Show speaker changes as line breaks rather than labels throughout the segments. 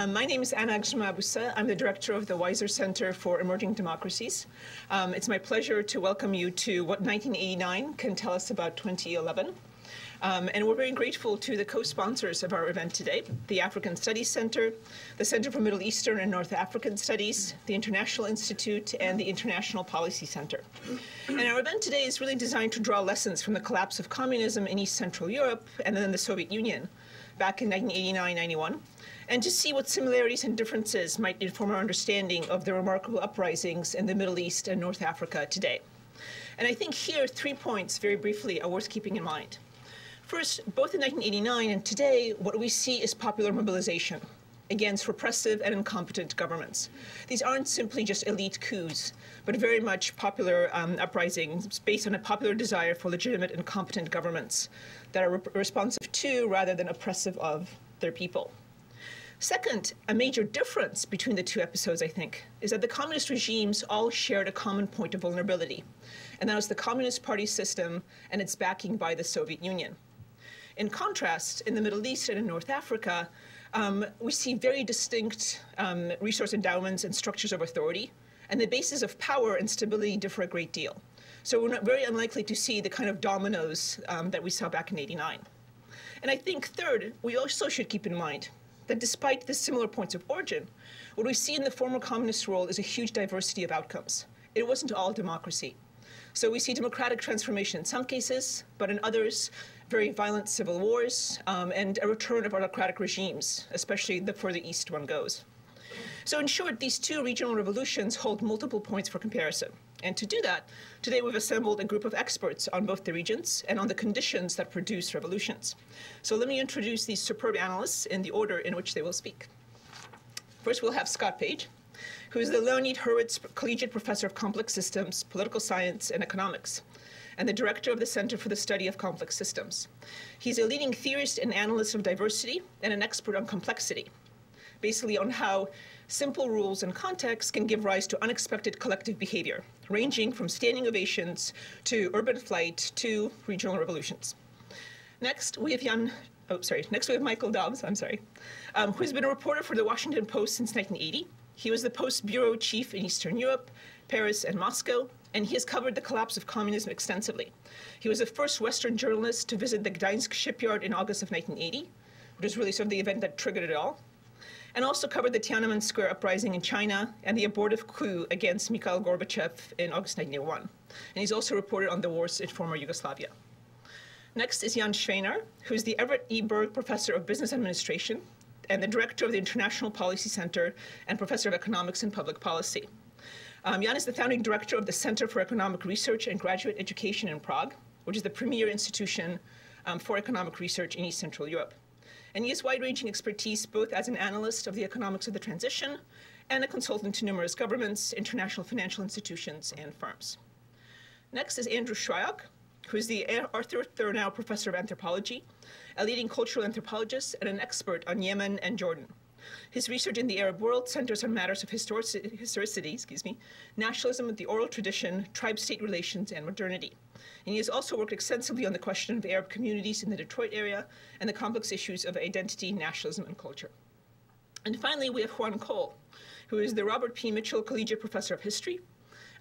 My name is Anna Agshama. I'm the director of the Weiser Center for Emerging Democracies. It's my pleasure to welcome you to what 1989 can tell us about 2011. And we're very grateful to the co-sponsors of our event today, the African Studies Center, the Center for Middle Eastern and North African Studies, the International Institute, and the International Policy Center. And our event today is really designed to draw lessons from the collapse of communism in East Central Europe and then the Soviet Union back in 1989-91, and to see what similarities and differences might inform our understanding of the remarkable uprisings in the Middle East and North Africa today. And I think here 3 points, very briefly, are worth keeping in mind. First, both in 1989 and today, what we see is popular mobilization against repressive and incompetent governments. These aren't simply just elite coups, but very much popular uprisings based on a popular desire for legitimate and competent governments that are responsive to, rather than oppressive of, their people. Second, a major difference between the two episodes, I think, is that the communist regimes all shared a common point of vulnerability, and that was the Communist Party system and its backing by the Soviet Union. In contrast, in the Middle East and in North Africa, we see very distinct resource endowments and structures of authority, and the bases of power and stability differ a great deal. So we're not very unlikely to see the kind of dominoes that we saw back in '89. And I think third, we also should keep in mind that despite the similar points of origin, what we see in the former communist world is a huge diversity of outcomes. It wasn't all democracy. So we see democratic transformation in some cases, but in others, very violent civil wars and a return of autocratic regimes, especially the further east one goes. So in short, these two regional revolutions hold multiple points for comparison. And to do that, today we've assembled a group of experts on both the regions and on the conditions that produce revolutions. So let me introduce these superb analysts in the order in which they will speak. First, we'll have Scott Page, who is the Leonid Hurwitz Collegiate Professor of Complex Systems, Political Science, and Economics, and the director of the Center for the Study of Complex Systems. He's a leading theorist and analyst of diversity and an expert on complexity, basically on how simple rules and contexts can give rise to unexpected collective behavior, ranging from standing ovations to urban flight to regional revolutions. Next, we have Michael Dobbs, who's been a reporter for the Washington Post since 1980. He was the Post bureau chief in Eastern Europe, Paris, and Moscow, and he has covered the collapse of communism extensively. He was the first Western journalist to visit the Gdańsk shipyard in August of 1980, which is really sort of the event that triggered it all, and also covered the Tiananmen Square uprising in China and the abortive coup against Mikhail Gorbachev in August 1991. And he's also reported on the wars in former Yugoslavia. Next is Jan Schweiner, who's the Everett E. Berg Professor of Business Administration and the director of the International Policy Center and professor of economics and public policy. Jan is the founding director of the Center for Economic Research and Graduate Education in Prague, which is the premier institution for economic research in East Central Europe. And he has wide-ranging expertise both as an analyst of the economics of the transition and a consultant to numerous governments, international financial institutions, and firms. Next is Andrew Shryock, who is the Arthur Thurnau Professor of Anthropology, a leading cultural anthropologist and an expert on Yemen and Jordan. His research in the Arab world centers on matters of historicity, nationalism, the oral tradition, tribe-state relations, and modernity. And he has also worked extensively on the question of Arab communities in the Detroit area and the complex issues of identity, nationalism, and culture. And finally, we have Juan Cole, who is the Robert P. Mitchell Collegiate Professor of History,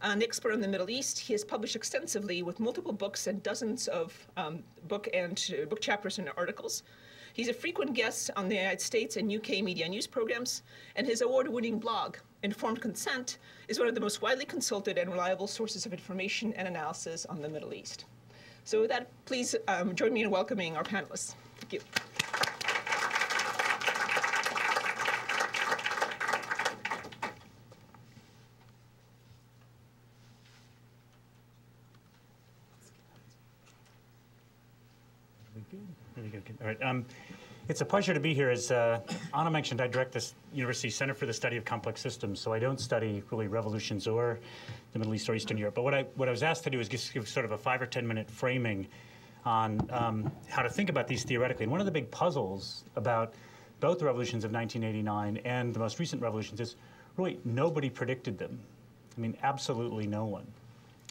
an expert on the Middle East. He has published extensively with multiple books and dozens of book chapters and articles. He's a frequent guest on the United States and UK media news programs, and his award-winning blog, Informed Consent, is one of the most widely consulted and reliable sources of information and analysis on the Middle East. So with that, please join me in welcoming our panelists. Thank you.
Really good. All right. It's a pleasure to be here. As Anna mentioned, I direct this University Center for the Study of Complex Systems, so I don't study really revolutions or the Middle East or Eastern Europe. But what I was asked to do is just give sort of a 5 or 10 minute framing on how to think about these theoretically. And one of the big puzzles about both the revolutions of 1989 and the most recent revolutions is really nobody predicted them. I mean, absolutely no one.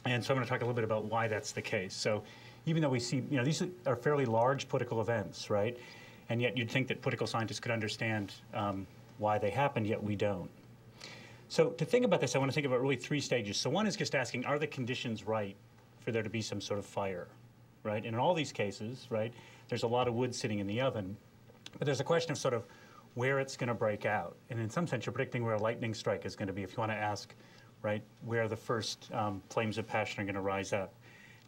And so I'm going to talk a little bit about why that's the case. So even though we see, these are fairly large political events, right? And yet you'd think that political scientists could understand why they happened, yet we don't. So to think about this, I want to think about really 3 stages. So one is just asking, are the conditions right for there to be some sort of fire, right? And in all these cases, right, there's a lot of wood sitting in the oven, but there's a question of sort of where it's going to break out. And in some sense, you're predicting where a lightning strike is going to be if you want to ask, right, where the first flames of passion are going to rise up.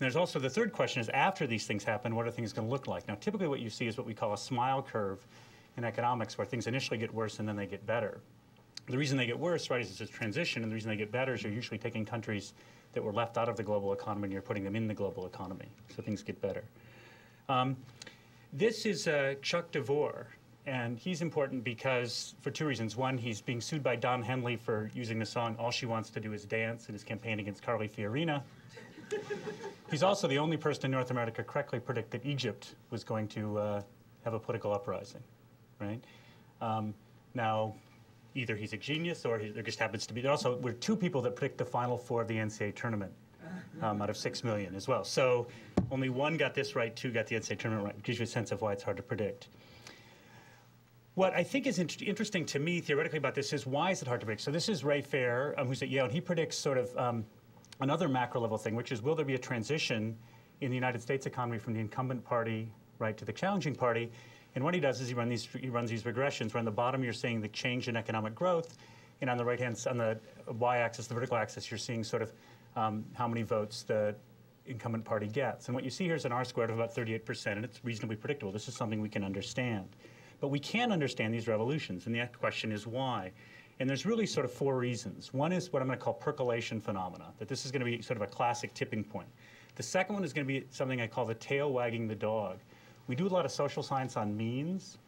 And there's also the third question is, after these things happen, what are things going to look like? Now, typically what you see is what we call a smile curve in economics, where things initially get worse and then they get better. The reason they get worse, right, is it's a transition, and the reason they get better is you're usually taking countries that were left out of the global economy and you're putting them in the global economy, so things get better. This is Chuck DeVore, and he's important because, for 2 reasons. One, he's being sued by Don Henley for using the song All She Wants to Do Is Dance in his campaign against Carly Fiorina. He's also the only person in North America correctly predict that Egypt was going to have a political uprising, right? Now, either he's a genius or there just happens to be. There also were 2 people that predict the Final Four of the NCAA tournament out of 6 million as well. So only 1 got this right, 2 got the NCAA tournament right. It gives you a sense of why it's hard to predict. What I think is interesting to me theoretically about this is, why is it hard to predict? So this is Ray Fair, who's at Yale, and he predicts sort of another macro level thing, which is, will there be a transition in the United States economy from the incumbent party, right, to the challenging party? And what he does is he runs these regressions, where on the bottom you're seeing the change in economic growth, and on the right-hand, on the y-axis, the vertical axis, you're seeing sort of how many votes the incumbent party gets. And what you see here is an R-squared of about 38%, and it's reasonably predictable. This is something we can understand. But we can't understand these revolutions, and the question is why. And there's really sort of 4 reasons. One is what I'm going to call percolation phenomena, that this is going to be sort of a classic tipping point. The second one is going to be something I call the tail wagging the dog. We do a lot of social science on means,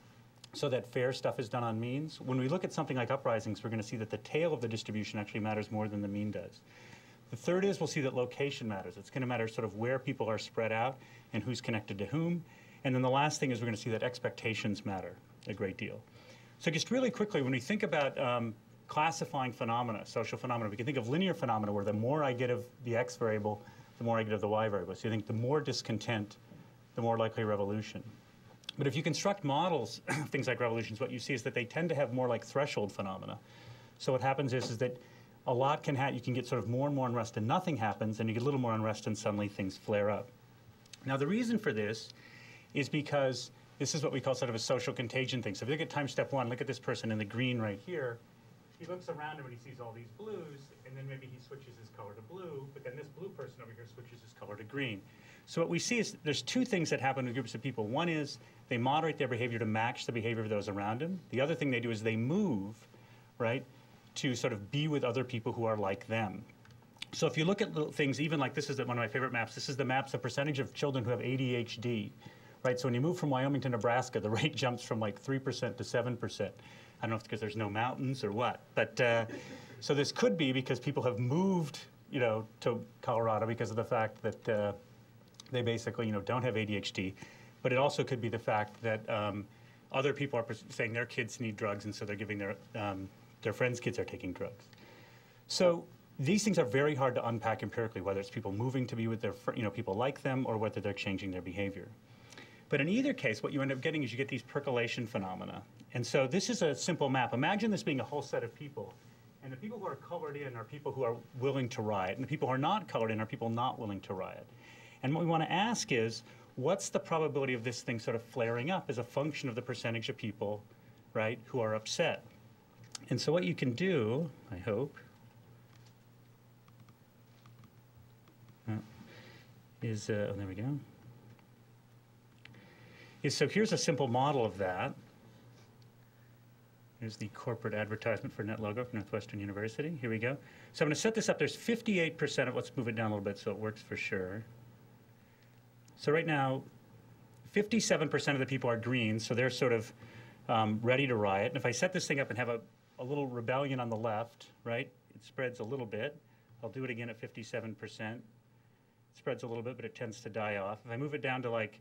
so that fair stuff is done on means. When we look at something like uprisings, we're going to see that the tail of the distribution actually matters more than the mean does. The third is we'll see that location matters. It's going to matter sort of where people are spread out and who's connected to whom. And then the last thing is we're going to see that expectations matter a great deal. So just really quickly, when we think about classifying phenomena, social phenomena, we can think of linear phenomena, where the more I get of the x variable, the more I get of the y variable. So you think the more discontent, the more likely revolution. But if you construct models, things like revolutions, what you see is that they tend to have more like threshold phenomena. So what happens is that a lot can happen. You can get sort of more and more unrest and nothing happens, and you get a little more unrest and suddenly things flare up. Now, the reason for this is because this is what we call sort of a social contagion thing. So if you look at time step 1, look at this person in the green right here. He looks around him and he sees all these blues, and then maybe he switches his color to blue, but then this blue person over here switches his color to green. So what we see is there's 2 things that happen in groups of people. One is they moderate their behavior to match the behavior of those around them. The other thing they do is they move, right, to sort of be with other people who are like them. So if you look at little things, even like this is one of my favorite maps. This is the maps, the percentage of children who have ADHD, right? So when you move from Wyoming to Nebraska, the rate jumps from like 3% to 7%. I don't know if it's because there's no mountains or what, but so this could be because people have moved, you know, to Colorado because of the fact that they basically, you know, don't have ADHD. But it also could be the fact that other people are saying their kids need drugs, and so they're giving their friends' kids are taking drugs. So these things are very hard to unpack empirically, whether it's people moving to be with their, you know, people like them, or whether they're changing their behavior. But in either case, what you end up getting is you get these percolation phenomena. And so this is a simple map. Imagine this being a whole set of people. And the people who are colored in are people who are willing to riot. And the people who are not colored in are people not willing to riot. And what we want to ask is, what's the probability of this thing sort of flaring up as a function of the percentage of people, right, who are upset? And so what you can do, I hope, is, oh, there we go. So here's a simple model of that. Here's the corporate advertisement for Net Logo from Northwestern University. Here we go. So I'm going to set this up. There's 58% of, let's move it down a little bit so it works for sure. So right now, 57% of the people are green, so they're sort of ready to riot. And if I set this thing up and have a little rebellion on the left, right, it spreads a little bit. I'll do it again at 57%. It spreads a little bit, but it tends to die off. If I move it down to like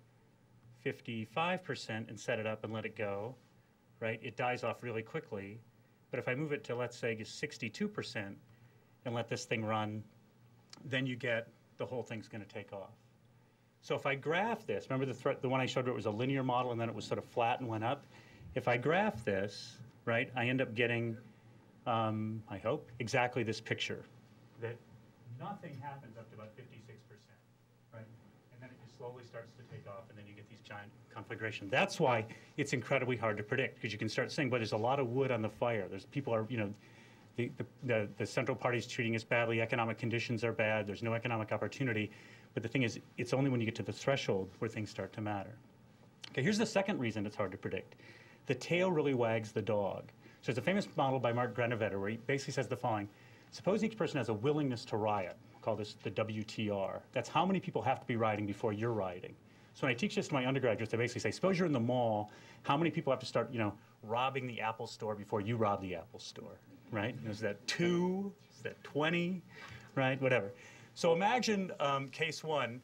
55% and set it up and let it go, right, it dies off really quickly. But if I move it to, let's say, 62% and let this thing run, then you get the whole thing's going to take off. So if I graph this, remember the one I showed where it was a linear model and then it was sort of flat and went up? If I graph this, right, I end up getting, I hope, exactly this picture, that nothing happens up to about 56%, right? And then it just slowly starts to take off, and then you get these giant conflagrations. That's why it's incredibly hard to predict, because you can start saying, well, there's a lot of wood on the fire. There's people are, the Central Party's treating us badly, economic conditions are bad, there's no economic opportunity. But the thing is, it's only when you get to the threshold where things start to matter. Okay, here's the second reason it's hard to predict. The tail really wags the dog. So there's a famous model by Mark Granovetter where he basically says the following: suppose each person has a willingness to riot. We'll call this the WTR. That's how many people have to be rioting before you're rioting. So when I teach this to my undergraduates, I basically say, suppose you're in the mall, how many people have to start, robbing the Apple store before you rob the Apple store, right? Is that 2? Is that 20? Right? Whatever. So imagine case one,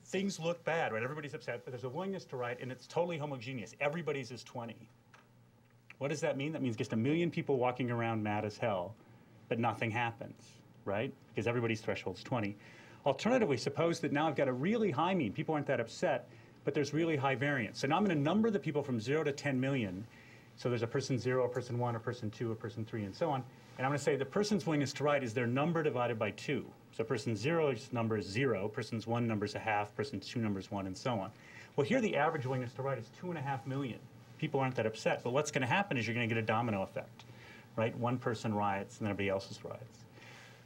things look bad, right? Everybody's upset, but there's a willingness to riot, and it's totally homogeneous. Everybody's is 20. What does that mean? That means just a million people walking around mad as hell, but nothing happens, right? Because everybody's threshold's 20. Alternatively, suppose that now I've got a really high mean. People aren't that upset, but there's really high variance. So now I'm going to number the people from 0 to 10 million. So there's a person 0, a person 1, a person 2, a person 3, and so on. And I'm going to say the person's willingness to riot is their number divided by 2. So person 0's number is 0, person's 1 number is a half, person 2 number is 1, and so on. Well, here the average willingness to riot is 2.5 million. People aren't that upset. But what's going to happen is you're going to get a domino effect, right? One person riots, and then everybody else's riots.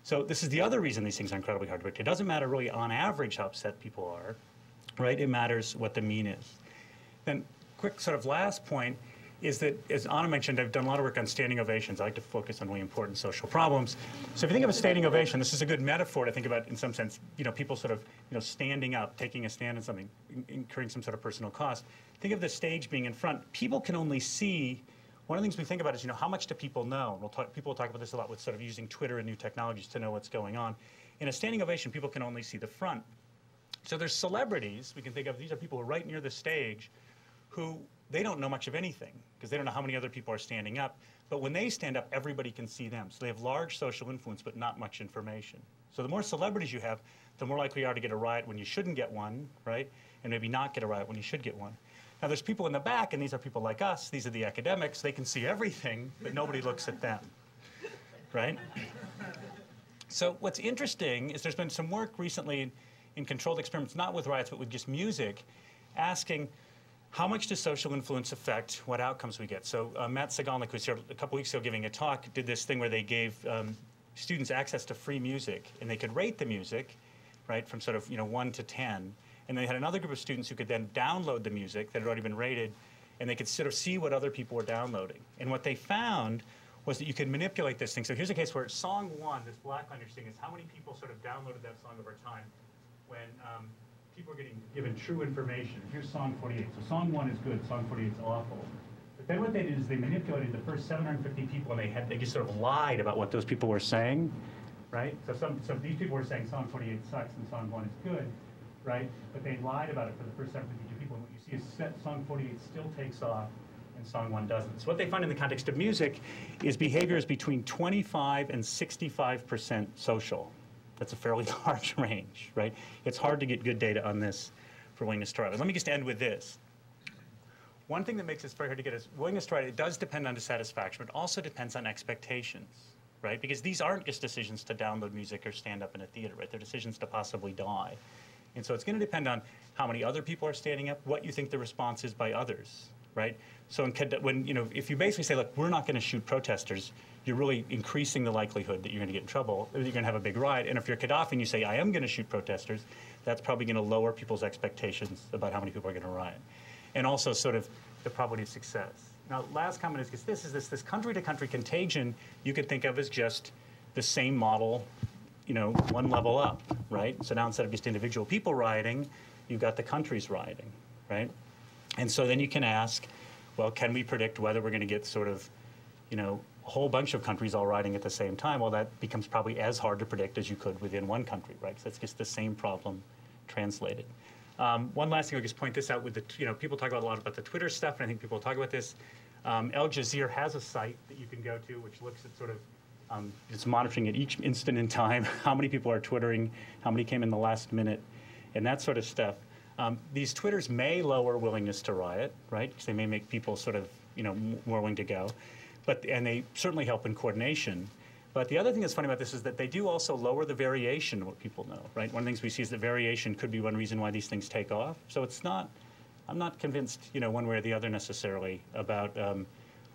So this is the other reason these things are incredibly hard to predict. It doesn't matter really on average how upset people are, right? It matters what the mean is. Then quick sort of last point is that, as Anna mentioned, I've done a lot of work on standing ovations. I like to focus on really important social problems. So if you think of a standing ovation, this is a good metaphor to think about in some sense, people sort of, standing up, taking a stand in something, incurring some sort of personal cost. Think of the stage being in front. People can only see, one of the things we think about is, how much do people know? People will talk about this a lot with sort of using Twitter and new technologies to know what's going on. In a standing ovation, people can only see the front. So there's celebrities we can think of. These are people who are right near the stage who they don't know much of anything because they don't know how many other people are standing up. But when they stand up, everybody can see them. So they have large social influence, but not much information. So the more celebrities you have, the more likely you are to get a riot when you shouldn't get one, right? And maybe not get a riot when you should get one. Now there's people in the back, and these are people like us. These are the academics. They can see everything, but nobody looks at them, right? So what's interesting is there's been some work recently in controlled experiments, not with riots, but with just music, asking, how much does social influence affect what outcomes we get? So Matt Segalnik, who was here a couple weeks ago giving a talk, did this thing where they gave students access to free music, and they could rate the music, right, from sort of 1 to 10. And they had another group of students who could then download the music that had already been rated, and they could sort of see what other people were downloading. And what they found was that you could manipulate this thing. So here's a case where song 1, this black line you're seeing, is how many people sort of downloaded that song over time when people are getting given true information. Here's song 48. So song 1 is good, song 48 is awful. But then what they did is they manipulated the first 750 people, and they just sort of lied about what those people were saying, right? So these people were saying song 48 sucks and song 1 is good, right? But they lied about it for the first 752 people. And what you see is song 48 still takes off, and song 1 doesn't. So what they find in the context of music is behaviors between 25 and 65% social. That's a fairly large range, right? It's hard to get good data on this for willingness to riot. Let me just end with this. One thing that makes this very hard to get is willingness to riot. It does depend on dissatisfaction, but it also depends on expectations, right? Because these aren't just decisions to download music or stand up in a theater, right? They're decisions to possibly die. And so it's going to depend on how many other people are standing up, what you think the response is by others, right? So if you basically say, look, we're not going to shoot protesters, you're really increasing the likelihood that you're going to get in trouble, or that you're going to have a big riot. And if you're Gaddafi and you say, I am going to shoot protesters, that's probably going to lower people's expectations about how many people are going to riot. And also sort of the probability of success. Now, last comment is because this country-to-country contagion you could think of as just the same model, one level up, right? So now instead of just individual people rioting, you've got the countries rioting, right? And so then you can ask, well, can we predict whether we're going to get sort of, a whole bunch of countries all rioting at the same time? Well, that becomes probably as hard to predict as you could within one country, right? So it's just the same problem translated. One last thing, I'll just point this out with people talk a lot about the Twitter stuff, and I think people talk about this. Al Jazeera has a site that you can go to, which looks at sort of, it's monitoring at each instant in time, how many people are Twittering, how many came in the last minute, and that sort of stuff. These Twitters may lower willingness to riot, right? Because they may make people sort of, more willing to go. and they certainly help in coordination. But the other thing that's funny about this is that they do also lower the variation of what people know, right? One of the things we see is that variation could be one reason why these things take off. So it's not, I'm not convinced, one way or the other necessarily about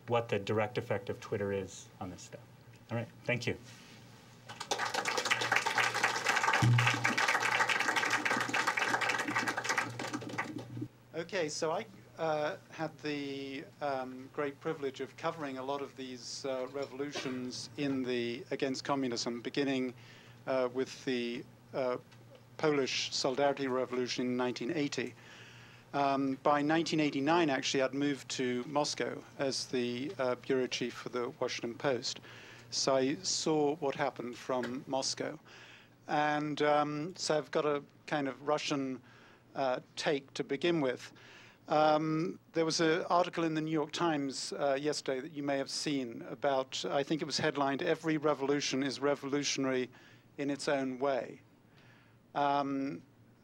what the direct effect of Twitter is on this stuff. All right, thank you.
Okay, so I had the great privilege of covering a lot of these revolutions against communism, beginning with the Polish Solidarity Revolution in 1980. By 1989, actually, I'd moved to Moscow as the bureau chief for the Washington Post. So I saw what happened from Moscow. And so I've got a kind of Russian take to begin with. There was an article in the New York Times yesterday that you may have seen about, I think it was headlined, "Every revolution is revolutionary in its own way."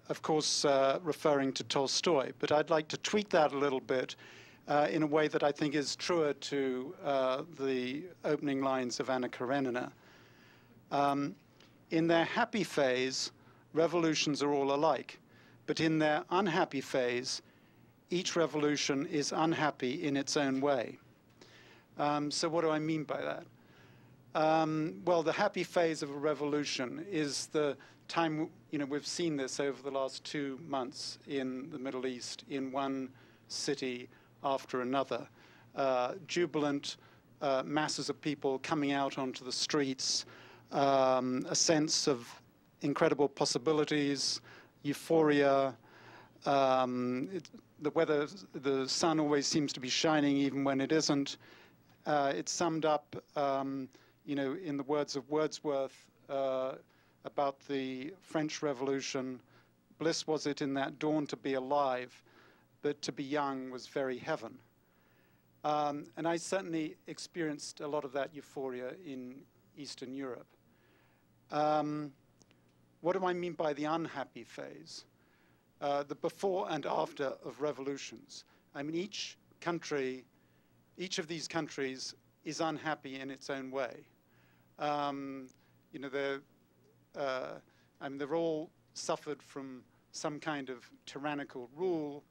Of course, referring to Tolstoy. But I'd like to tweak that a little bit in a way that I think is truer to the opening lines of Anna Karenina. In their happy phase, revolutions are all alike. But in their unhappy phase, each revolution is unhappy in its own way. So what do I mean by that? Well, the happy phase of a revolution is the time, we've seen this over the last 2 months in the Middle East, in one city after another. Jubilant masses of people coming out onto the streets, a sense of incredible possibilities, euphoria. The weather, the sun always seems to be shining even when it isn't. It's summed up, in the words of Wordsworth about the French Revolution. Bliss was it in that dawn to be alive, but to be young was very heaven. And I certainly experienced a lot of that euphoria in Eastern Europe. What do I mean by the unhappy phase? The before and after of revolutions. I mean, each of these countries is unhappy in its own way. They've all suffered from some kind of tyrannical rule,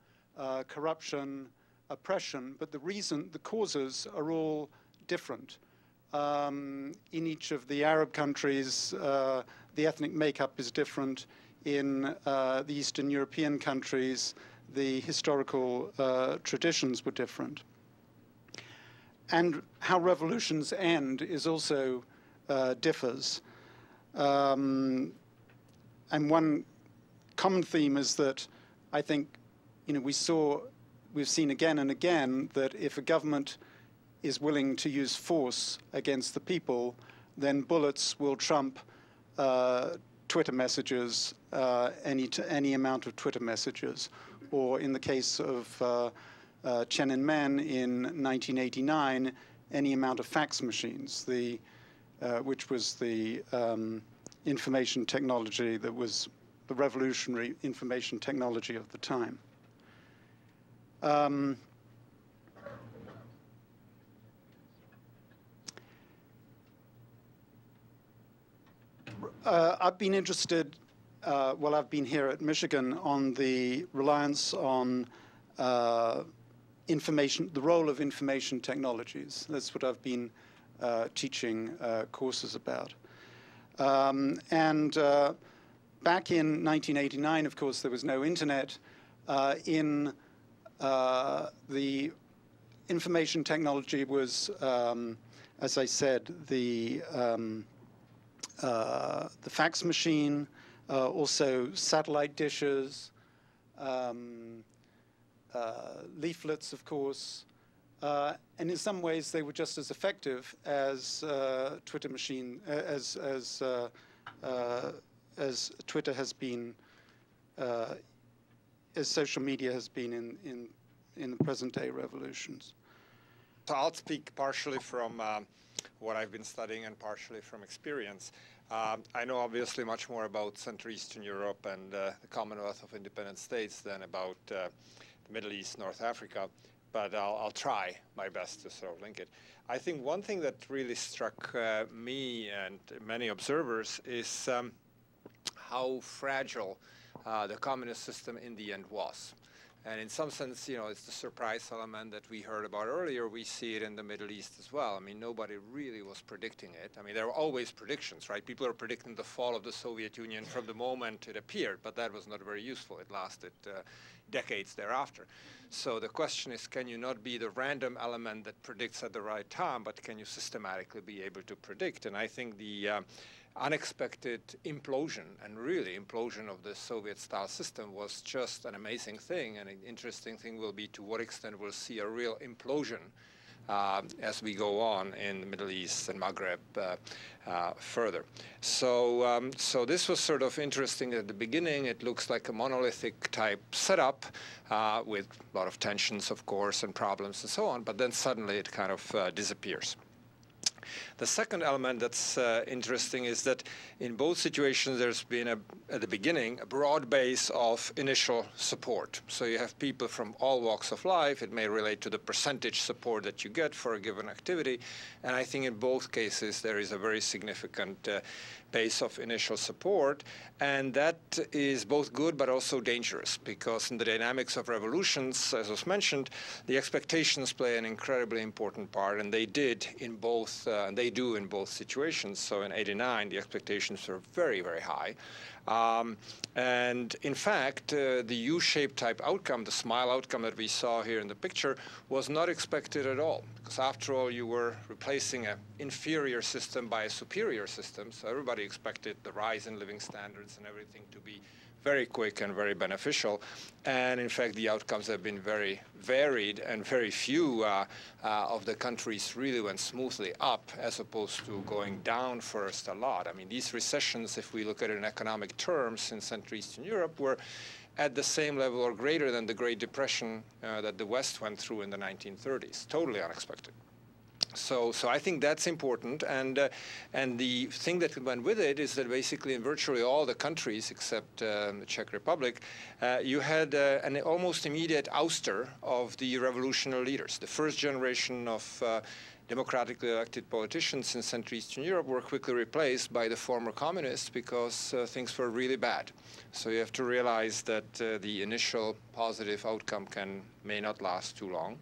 corruption, oppression, but the causes are all different. In each of the Arab countries, the ethnic makeup is different. In the Eastern European countries, the historical traditions were different. And how revolutions end is also differs. And one common theme is that I think, we've seen again and again that if a government is willing to use force against the people, then bullets will trump Twitter messages, any amount of Twitter messages. Or in the case of Tiananmen in 1989, any amount of fax machines, which was the information technology that was the revolutionary information technology of the time. I've been interested, I've been here at Michigan on the reliance on information, the role of information technologies. That's what I've been teaching courses about. Back in 1989, of course, there was no internet. The information technology was, as I said, the fax machine, also satellite dishes, leaflets, of course, and in some ways they were just as effective as Twitter machine, as Twitter has been, as social media has been in the present-day revolutions.
So I'll speak partially from what I've been studying and partially from experience. I know obviously much more about Central Eastern Europe and the Commonwealth of Independent States than about the Middle East, North Africa. but I'll try my best to sort of link it. I think one thing that really struck me and many observers is how fragile the communist system in the end was. And in some sense, you know, it's the surprise element that we heard about earlier. We see it in the Middle East as well. I mean, nobody really was predicting it. I mean, there were always predictions, right? People are predicting the fall of the Soviet Union from the moment it appeared, but that was not very useful. It lasted decades thereafter. So the question is, can you not be the random element that predicts at the right time, but can you systematically be able to predict? And I think the unexpected implosion, and really implosion of the Soviet-style system, was just an amazing thing. And an interesting thing will be to what extent we'll see a real implosion as we go on in the Middle East and Maghreb further. So, so this was sort of interesting at the beginning. It looks like a monolithic type setup with a lot of tensions, of course, and problems and so on, but then suddenly it kind of disappears. The second element that's interesting is that in both situations there's been, at the beginning, a broad base of initial support. So you have people from all walks of life. It may relate to the percentage support that you get for a given activity. And I think in both cases there is a very significant base of initial support. And that is both good but also dangerous, because in the dynamics of revolutions, as was mentioned, the expectations play an incredibly important part, and they did in both, and they do in both situations. So in '89, the expectations were very, very high. And in fact, the U-shaped type outcome, the smile outcome that we saw here in the picture, was not expected at all. Because after all, you were replacing an inferior system by a superior system. So everybody expected the rise in living standards and everything to be very quick and very beneficial. And in fact, the outcomes have been very varied, and very few of the countries really went smoothly up, as opposed to going down first a lot. I mean, these recessions, if we look at it in economic terms in Central Eastern Europe, were at the same level or greater than the Great Depression that the West went through in the 1930s. Totally unexpected. So I think that's important, and the thing that went with it is that basically in virtually all the countries except the Czech Republic, you had an almost immediate ouster of the revolutionary leaders. The first generation of democratically elected politicians in Central Eastern Europe were quickly replaced by the former communists because things were really bad. So you have to realize that the initial positive outcome may not last too long.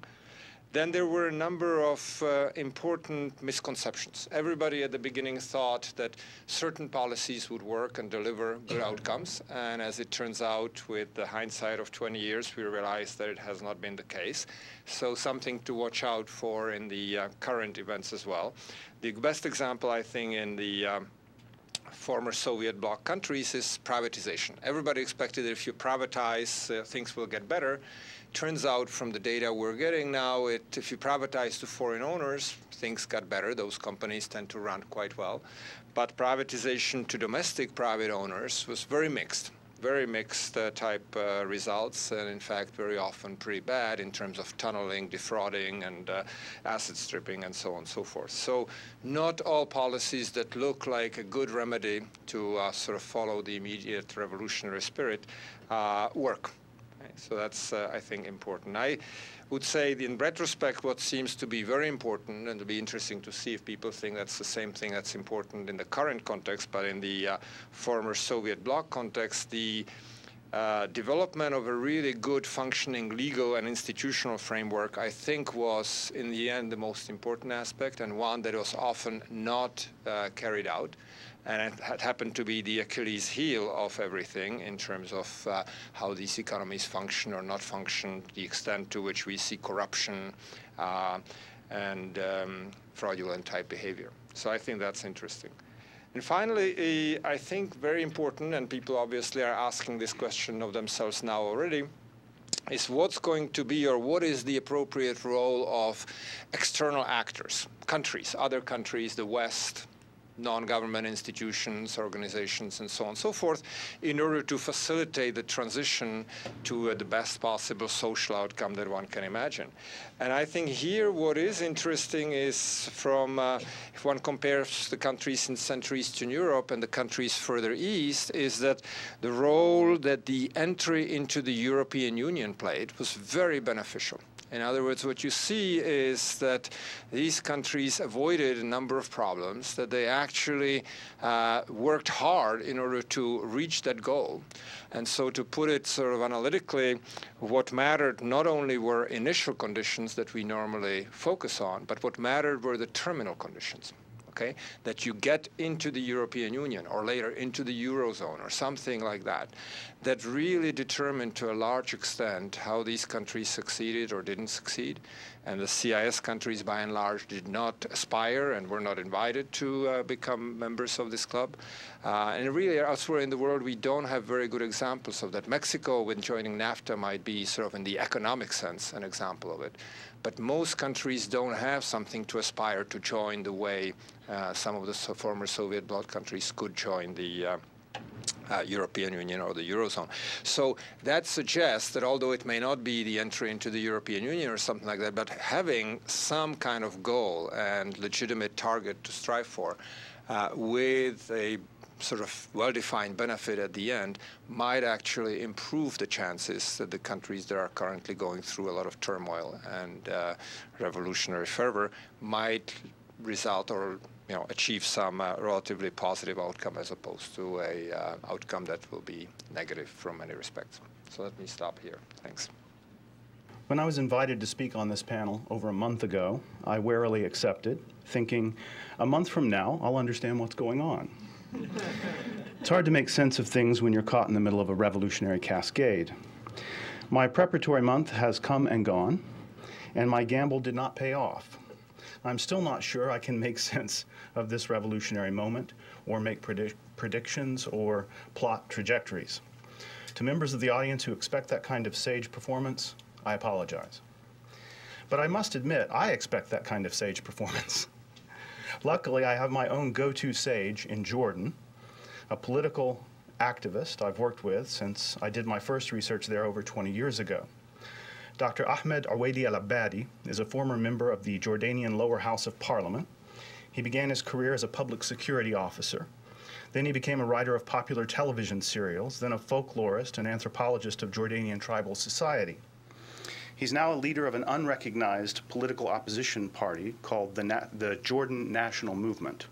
Then there were a number of important misconceptions. Everybody at the beginning thought that certain policies would work and deliver good outcomes. And as it turns out, with the hindsight of 20 years, we realized that it has not been the case. So something to watch out for in the current events as well. The best example, I think, in the former Soviet bloc countries is privatization. Everybody expected that if you privatize, things will get better. Turns out from the data we're getting now, if you privatize to foreign owners, things got better. Those companies tend to run quite well. But privatization to domestic private owners was very mixed type results, and in fact very often pretty bad in terms of tunneling, defrauding, and asset stripping, and so on and so forth. So not all policies that look like a good remedy to sort of follow the immediate revolutionary spirit work. So that's, I think, important. I would say, in retrospect, what seems to be very important, and it'll be interesting to see if people think that's the same thing that's important in the current context, but in the former Soviet bloc context, the development of a really good functioning legal and institutional framework, I think, was, in the end, the most important aspect, and one that was often not carried out. And it had happened to be the Achilles heel of everything in terms of how these economies function or not function, the extent to which we see corruption and fraudulent type behavior. So I think that's interesting. And finally, I think very important, and people obviously are asking this question of themselves now already, is what's going to be, or what is the appropriate role of external actors, countries, other countries, the West, non-government institutions, organizations, and so on and so forth, in order to facilitate the transition to the best possible social outcome that one can imagine. And I think here what is interesting is from, if one compares the countries in Central Eastern Europe and the countries further east, is that the role that the entry into the European Union played was very beneficial. In other words, what you see is that these countries avoided a number of problems, that they actually worked hard in order to reach that goal. And so to put it sort of analytically, what mattered not only were initial conditions that we normally focus on, but what mattered were the terminal conditions. Okay, that you get into the European Union or later into the Eurozone or something like that, that really determined to a large extent how these countries succeeded or didn't succeed. And the CIS countries, by and large, did not aspire and were not invited to become members of this club. And really, elsewhere in the world, we don't have very good examples of that. Mexico, when joining NAFTA, might be sort of in the economic sense an example of it. But most countries don't have something to aspire to join the way some of the former Soviet bloc countries could join the European Union or the Eurozone. So that suggests that although it may not be the entry into the European Union or something like that, but having some kind of goal and legitimate target to strive for with a sort of well-defined benefit at the end might actually improve the chances that the countries that are currently going through a lot of turmoil and revolutionary fervor might result or achieve some relatively positive outcome as opposed to a outcome that will be negative from many respects. So let me stop here. Thanks.
When I was invited to speak on this panel over a month ago, I warily accepted, thinking, a month from now, I'll understand what's going on. It's hard to make sense of things when you're caught in the middle of a revolutionary cascade. My preparatory month has come and gone, and my gamble did not pay off. I'm still not sure I can make sense of this revolutionary moment or make predictions or plot trajectories. To members of the audience who expect that kind of sage performance, I apologize. But I must admit, I expect that kind of sage performance. Luckily, I have my own go-to sage in Jordan, a political activist I've worked with since I did my first research there over 20 years ago. Dr. Ahmed Awadi al-Abadi is a former member of the Jordanian lower house of parliament. He began his career as a public security officer. Then he became a writer of popular television serials, then a folklorist and anthropologist of Jordanian tribal society. He's now a leader of an unrecognized political opposition party called the Jordan National Movement.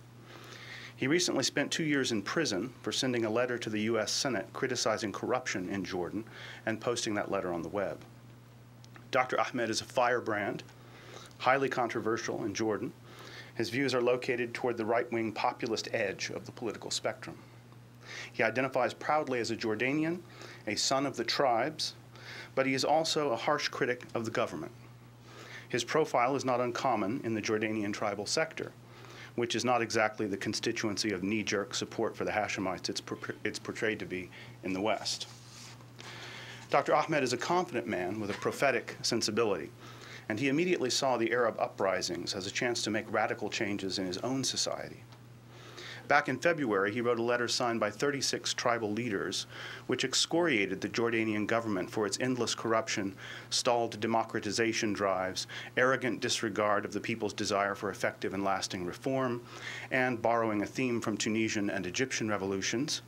He recently spent 2 years in prison for sending a letter to the U.S. Senate criticizing corruption in Jordan and posting that letter on the web. Dr. Ahmed is a firebrand, highly controversial in Jordan. His views are located toward the right-wing populist edge of the political spectrum. He identifies proudly as a Jordanian, a son of the tribes, but he is also a harsh critic of the government. His profile is not uncommon in the Jordanian tribal sector, which is not exactly the constituency of knee-jerk support for the Hashemites it's portrayed to be in the West. Dr. Ahmed is a confident man with a prophetic sensibility, and he immediately saw the Arab uprisings as a chance to make radical changes in his own society. Back in February, he wrote a letter signed by 36 tribal leaders, which excoriated the Jordanian government for its endless corruption, stalled democratization drives, arrogant disregard of the people's desire for effective and lasting reform, and, borrowing a theme from Tunisian and Egyptian revolutions,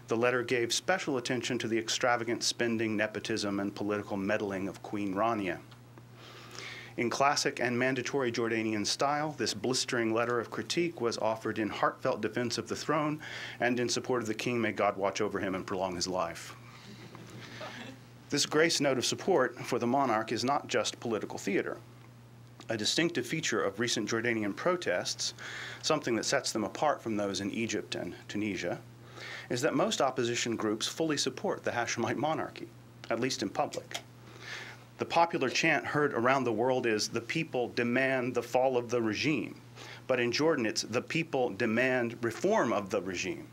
the letter gave special attention to the extravagant spending, nepotism, and political meddling of Queen Rania. In classic and mandatory Jordanian style, this blistering letter of critique was offered in heartfelt defense of the throne and in support of the king. May God watch over him and prolong his life. This grace note of support for the monarch is not just political theater. A distinctive feature of recent Jordanian protests, something that sets them apart from those in Egypt and Tunisia, is that most opposition groups fully support the Hashemite monarchy, at least in public. The popular chant heard around the world is, "The people demand the fall of the regime." But in Jordan, it's, "The people demand reform of the regime."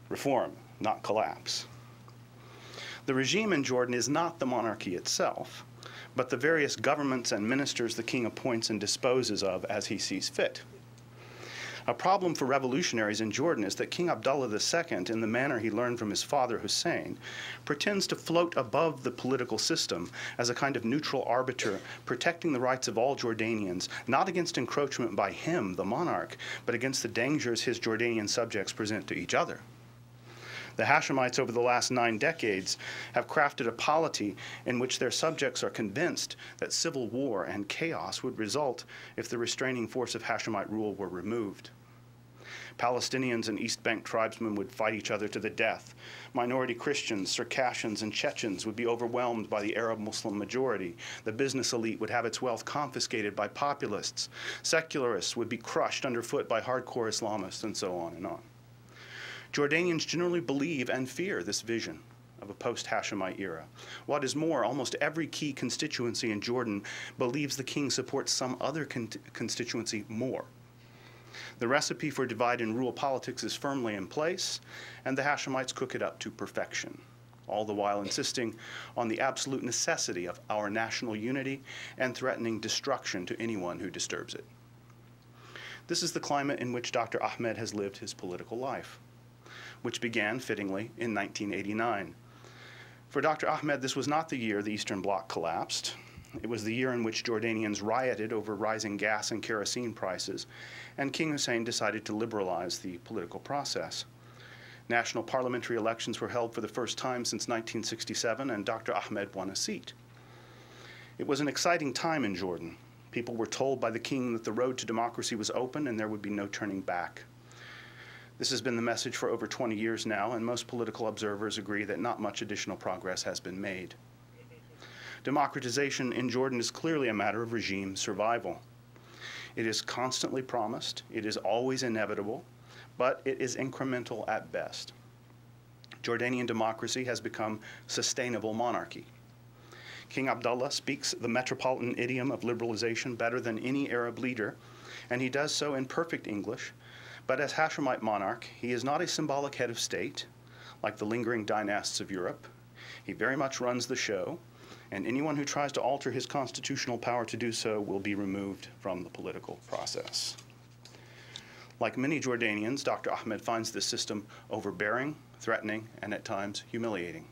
Reform, not collapse. The regime in Jordan is not the monarchy itself, but the various governments and ministers the king appoints and disposes of as he sees fit. A problem for revolutionaries in Jordan is that King Abdullah II, in the manner he learned from his father Hussein, pretends to float above the political system as a kind of neutral arbiter, protecting the rights of all Jordanians, not against encroachment by him, the monarch, but against the dangers his Jordanian subjects present to each other. The Hashemites over the last 9 decades have crafted a polity in which their subjects are convinced that civil war and chaos would result if the restraining force of Hashemite rule were removed. Palestinians and East Bank tribesmen would fight each other to the death. Minority Christians, Circassians, and Chechens would be overwhelmed by the Arab Muslim majority. The business elite would have its wealth confiscated by populists. Secularists would be crushed underfoot by hardcore Islamists, and so on and on. Jordanians generally believe and fear this vision of a post-Hashemite era. What is more, almost every key constituency in Jordan believes the king supports some other constituency more. The recipe for divide and rule politics is firmly in place, and the Hashemites cook it up to perfection, all the while insisting on the absolute necessity of our national unity and threatening destruction to anyone who disturbs it. This is the climate in which Dr. Ahmed has lived his political life, which began, fittingly, in 1989. For Dr. Ahmed, this was not the year the Eastern Bloc collapsed. It was the year in which Jordanians rioted over rising gas and kerosene prices, and King Hussein decided to liberalize the political process. National parliamentary elections were held for the first time since 1967, and Dr. Ahmed won a seat. It was an exciting time in Jordan. People were told by the king that the road to democracy was open and there would be no turning back. This has been the message for over 20 years now, and most political observers agree that not much additional progress has been made. Democratization in Jordan is clearly a matter of regime survival. It is constantly promised, it is always inevitable, but it is incremental at best. Jordanian democracy has become sustainable monarchy. King Abdullah speaks the metropolitan idiom of liberalization better than any Arab leader, and he does so in perfect English. But as Hashemite monarch, he is not a symbolic head of state, like the lingering dynasts of Europe. He very much runs the show, and anyone who tries to alter his constitutional power to do so will be removed from the political process. Like many Jordanians, Dr. Ahmed finds this system overbearing, threatening, and at times humiliating.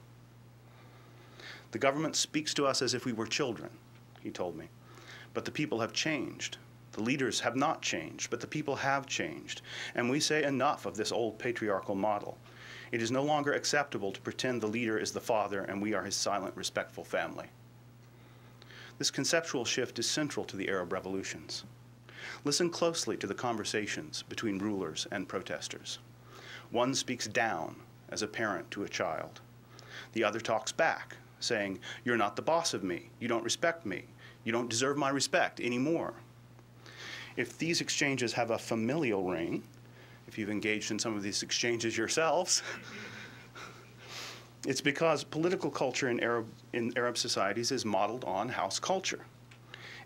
The government speaks to us as if we were children, he told me, but the people have changed. The leaders have not changed, but the people have changed, and we say enough of this old patriarchal model. It is no longer acceptable to pretend the leader is the father and we are his silent, respectful family. This conceptual shift is central to the Arab revolutions. Listen closely to the conversations between rulers and protesters. One speaks down as a parent to a child. The other talks back, saying, "You're not the boss of me. You don't respect me. You don't deserve my respect anymore." If these exchanges have a familial ring, if you've engaged in some of these exchanges yourselves, it's because political culture in Arab societies is modeled on house culture.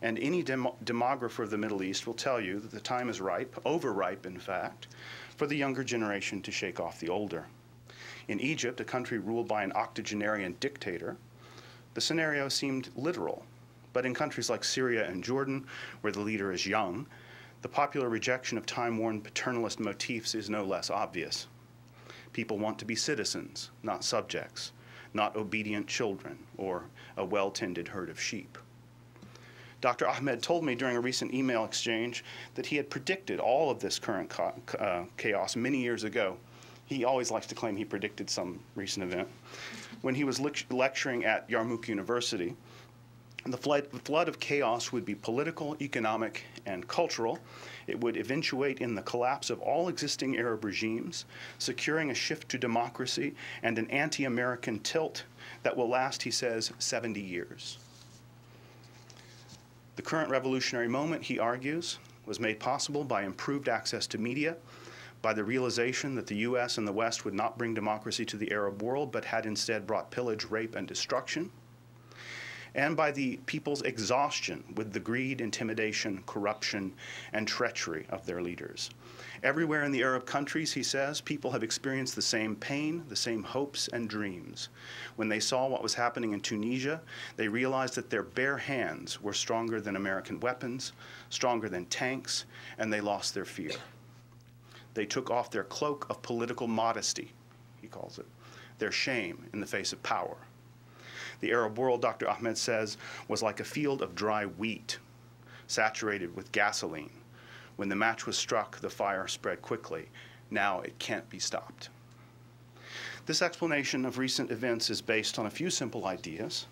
And any demographer of the Middle East will tell you that the time is ripe, overripe in fact, for the younger generation to shake off the older. In Egypt, a country ruled by an octogenarian dictator, the scenario seemed literal. But in countries like Syria and Jordan, where the leader is young, the popular rejection of time-worn paternalist motifs is no less obvious. People want to be citizens, not subjects, not obedient children, or a well-tended herd of sheep. Dr. Ahmed told me during a recent email exchange that he had predicted all of this current chaos many years ago. He always likes to claim he predicted some recent event. When he was lecturing at Yarmouk University, the flood of chaos would be political, economic, and cultural. It would eventuate in the collapse of all existing Arab regimes, securing a shift to democracy and an anti-American tilt that will last, he says, 70 years. The current revolutionary moment, he argues, was made possible by improved access to media, by the realization that the US and the West would not bring democracy to the Arab world, but had instead brought pillage, rape, and destruction, and by the people's exhaustion with the greed, intimidation, corruption, and treachery of their leaders. Everywhere in the Arab countries, he says, people have experienced the same pain, the same hopes and dreams. When they saw what was happening in Tunisia, they realized that their bare hands were stronger than American weapons, stronger than tanks, and they lost their fear. They took off their cloak of political modesty, he calls it, their shame in the face of power. The Arab world, Dr. Ahmed says, was like a field of dry wheat, saturated with gasoline. When the match was struck, the fire spread quickly. Now it can't be stopped. This explanation of recent events is based on a few simple ideas.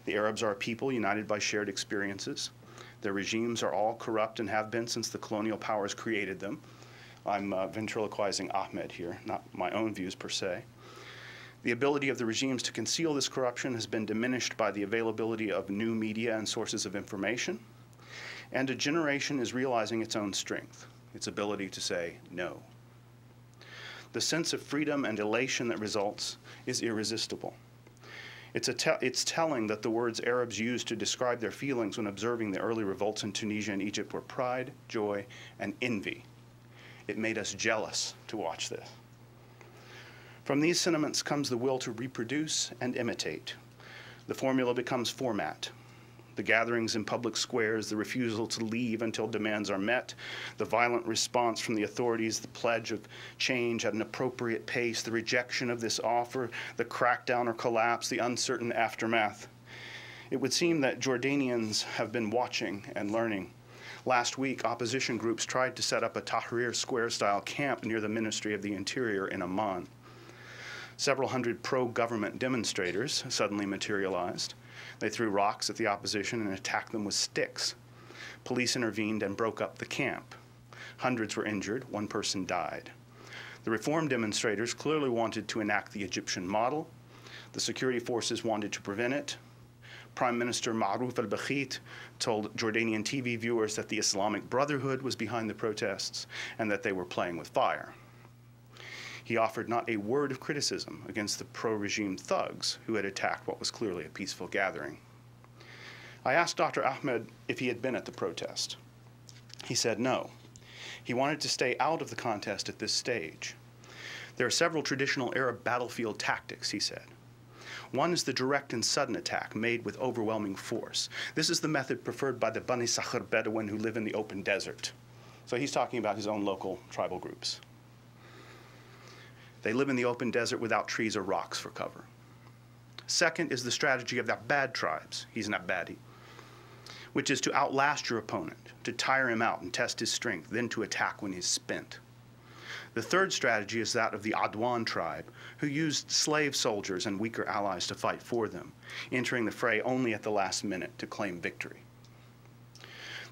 The Arabs are a people united by shared experiences. Their regimes are all corrupt and have been since the colonial powers created them. I'm ventriloquizing Ahmed here, not my own views per se. The ability of the regimes to conceal this corruption has been diminished by the availability of new media and sources of information. And a generation is realizing its own strength, its ability to say no. The sense of freedom and elation that results is irresistible. It's telling that the words Arabs used to describe their feelings when observing the early revolts in Tunisia and Egypt were pride, joy, and envy. It made us jealous to watch this. From these sentiments comes the will to reproduce and imitate. The formula becomes format. The gatherings in public squares, the refusal to leave until demands are met, the violent response from the authorities, the pledge of change at an appropriate pace, the rejection of this offer, the crackdown or collapse, the uncertain aftermath. It would seem that Jordanians have been watching and learning. Last week, opposition groups tried to set up a Tahrir Square-style camp near the Ministry of the Interior in Amman. Several hundred pro-government demonstrators suddenly materialized. They threw rocks at the opposition and attacked them with sticks. Police intervened and broke up the camp. Hundreds were injured. One person died. The reform demonstrators clearly wanted to enact the Egyptian model. The security forces wanted to prevent it. Prime Minister Ma'ruf al-Bakhit told Jordanian TV viewers that the Islamic Brotherhood was behind the protests and that they were playing with fire. He offered not a word of criticism against the pro-regime thugs who had attacked what was clearly a peaceful gathering. I asked Dr. Ahmed if he had been at the protest. He said no. He wanted to stay out of the contest at this stage. There are several traditional Arab battlefield tactics, he said. One is the direct and sudden attack made with overwhelming force. This is the method preferred by the Bani Sakhr Bedouin who live in the open desert. So he's talking about his own local tribal groups. They live in the open desert without trees or rocks for cover. Second is the strategy of the bad tribes, he's an Abbadi, which is to outlast your opponent, to tire him out and test his strength, then to attack when he's spent. The third strategy is that of the Adwan tribe, who used slave soldiers and weaker allies to fight for them, entering the fray only at the last minute to claim victory.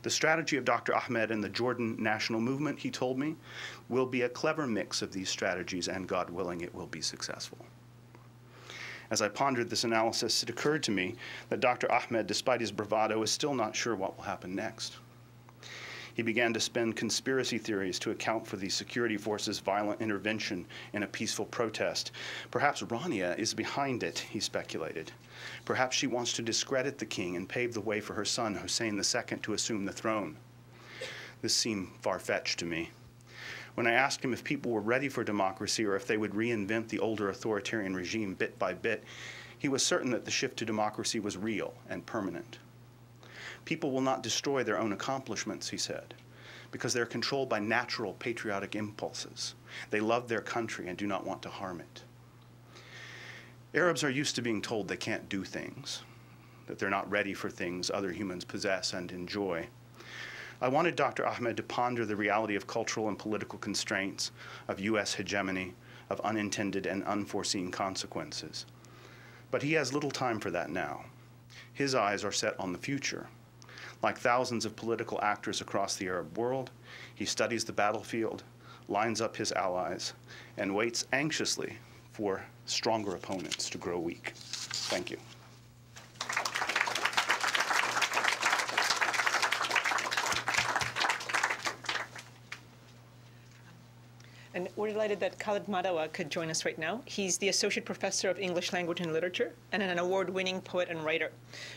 The strategy of Dr. Ahmed and the Jordan National Movement, he told me, will be a clever mix of these strategies, and God willing, it will be successful. As I pondered this analysis, it occurred to me that Dr. Ahmed, despite his bravado, is still not sure what will happen next. He began to spin conspiracy theories to account for the security forces' violent intervention in a peaceful protest. Perhaps Rania is behind it, he speculated. Perhaps she wants to discredit the king and pave the way for her son, Hussein II, to assume the throne. This seemed far-fetched to me. When I asked him if people were ready for democracy or if they would reinvent the older authoritarian regime bit by bit, he was certain that the shift to democracy was real and permanent. People will not destroy their own accomplishments, he said, because they're controlled by natural patriotic impulses. They love their country and do not want to harm it. Arabs are used to being told they can't do things, that they're not ready for things other humans possess and enjoy. I wanted Dr. Ahmed to ponder the reality of cultural and political constraints, of U.S. hegemony, of unintended and unforeseen consequences. But he has little time for that now. His eyes are set on the future. Like thousands of political actors across the Arab world, he studies the battlefield, lines up his allies, and waits anxiously for stronger opponents to grow weak. Thank you.
And we're delighted that Khalid Madawa could join us right now. He's the Associate Professor of English Language and Literature and an award-winning poet and writer.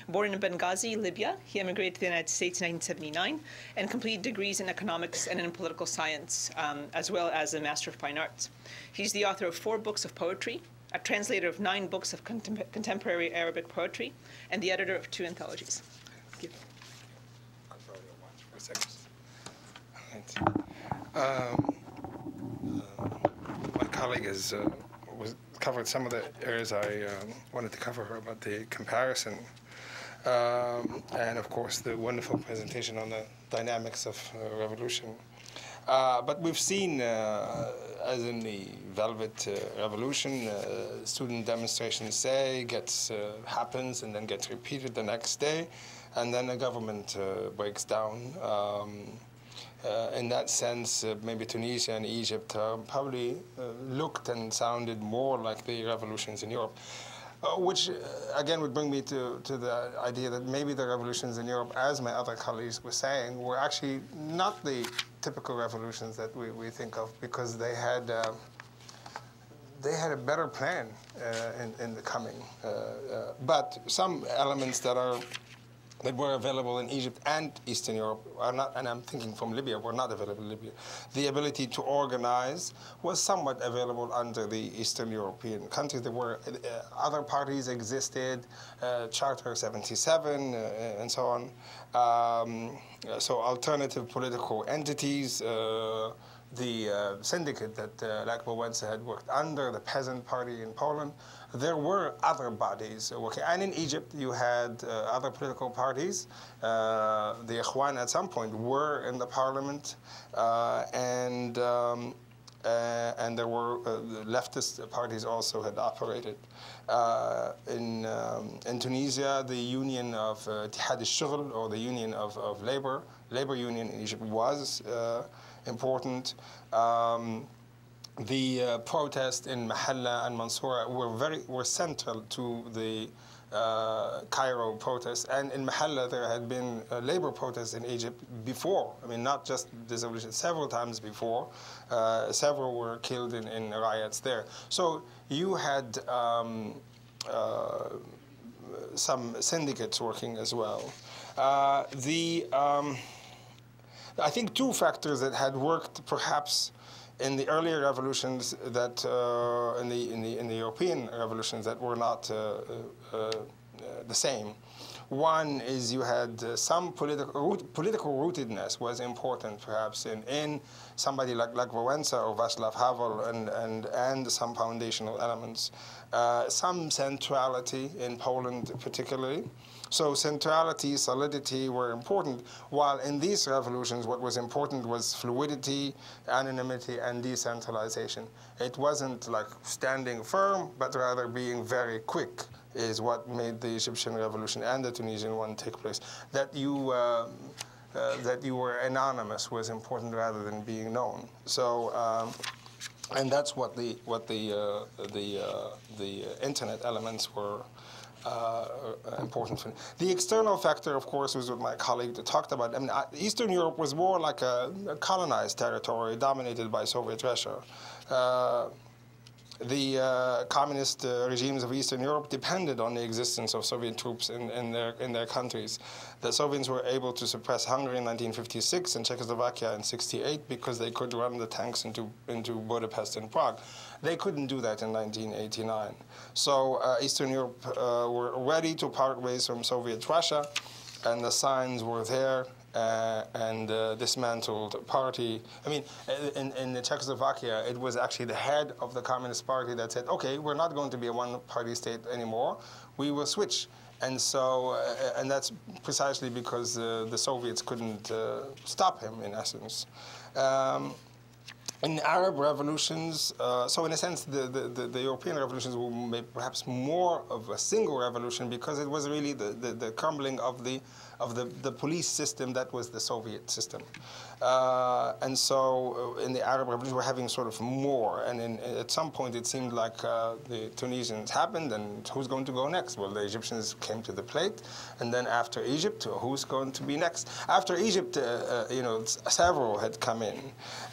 Born in Benghazi, Libya, he emigrated to the United States in 1979 and completed degrees in economics and in political science, as well as a Master of Fine Arts. He's the author of 4 books of poetry, a translator of 9 books of contemporary Arabic poetry, and the editor of 2 anthologies. Thank you.
I'll probably watch for a second. My colleague has covered some of the areas I wanted to cover about the comparison, and of course the wonderful presentation on the dynamics of revolution. But we've seen, as in the Velvet Revolution, student demonstrations happens and then gets repeated the next day, and then the government breaks down. In that sense, maybe Tunisia and Egypt probably looked and sounded more like the revolutions in Europe. Which, again, would bring me to the idea that maybe the revolutions in Europe, as my other colleagues were saying, were actually not the typical revolutions that we think of, because they had a better plan in the coming. But some elements that were available in Egypt and Eastern Europe are not, and I'm thinking from Libya, were not available in Libya. The ability to organize was somewhat available under the Eastern European countries. There were other parties existed, Charter 77, and so on. So alternative political entities. The syndicate that Lech Wałęsa had worked under, the Peasant Party in Poland, there were other bodies working. And in Egypt, you had other political parties. The Ikhwan at some point were in the parliament, and there were leftist parties also had operated. In Tunisia, the union of Ittihad al-Shughl, or the union of labor union in Egypt was important. The protest in Mahalla and Mansoura were central to the Cairo protest, and in Mahalla there had been labor protests in Egypt before. I mean, not just this revolution, several times before. Several were killed in riots there. So you had some syndicates working as well. I think two factors that had worked perhaps in the earlier revolutions that in the European revolutions that were not the same. One is you had some political rootedness was important, perhaps in somebody like Wałęsa or Václav Havel, and some foundational elements. Some centrality in Poland particularly. So centrality, solidity were important, while in these revolutions what was important was fluidity, anonymity, and decentralization. It wasn't like standing firm, but rather being very quick is what made the Egyptian revolution and the Tunisian one take place. That you were anonymous was important rather than being known. So, and that's what the internet elements were important for. The external factor, of course, was what my colleague talked about. I mean, Eastern Europe was more like a colonized territory dominated by Soviet Russia. The communist regimes of Eastern Europe depended on the existence of Soviet troops in their countries. The Soviets were able to suppress Hungary in 1956 and Czechoslovakia in '68 because they could run the tanks into Budapest and Prague. They couldn't do that in 1989. So Eastern Europe were ready to part ways from Soviet Russia, and the signs were there. And dismantled party. I mean, in Czechoslovakia, it was actually the head of the Communist Party that said, okay, we're not going to be a one-party state anymore. We will switch. And so, and that's precisely because the Soviets couldn't stop him, in essence. In Arab revolutions, so in a sense, the European revolutions were perhaps more of a single revolution because it was really the crumbling of the police system that was the Soviet system. And so in the Arab revolution, we're having sort of more. And at some point, it seemed like the Tunisians happened, and who's going to go next? Well, the Egyptians came to the plate. And then after Egypt, who's going to be next? After Egypt, several had come in.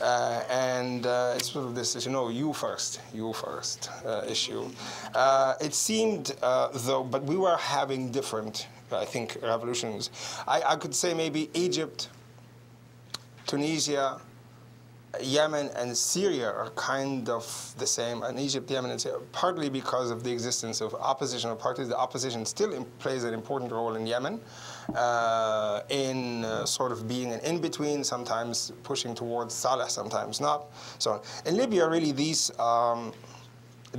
And it's sort of this, you first issue. It seemed, though, but we were having different, I think, revolutions. I could say maybe Egypt, Tunisia, Yemen, and Syria are kind of the same, and Egypt, Yemen, and Syria, partly because of the existence of oppositional parties. The opposition still plays an important role in Yemen, in sort of being an in-between, sometimes pushing towards Saleh, sometimes not. So in Libya, really, these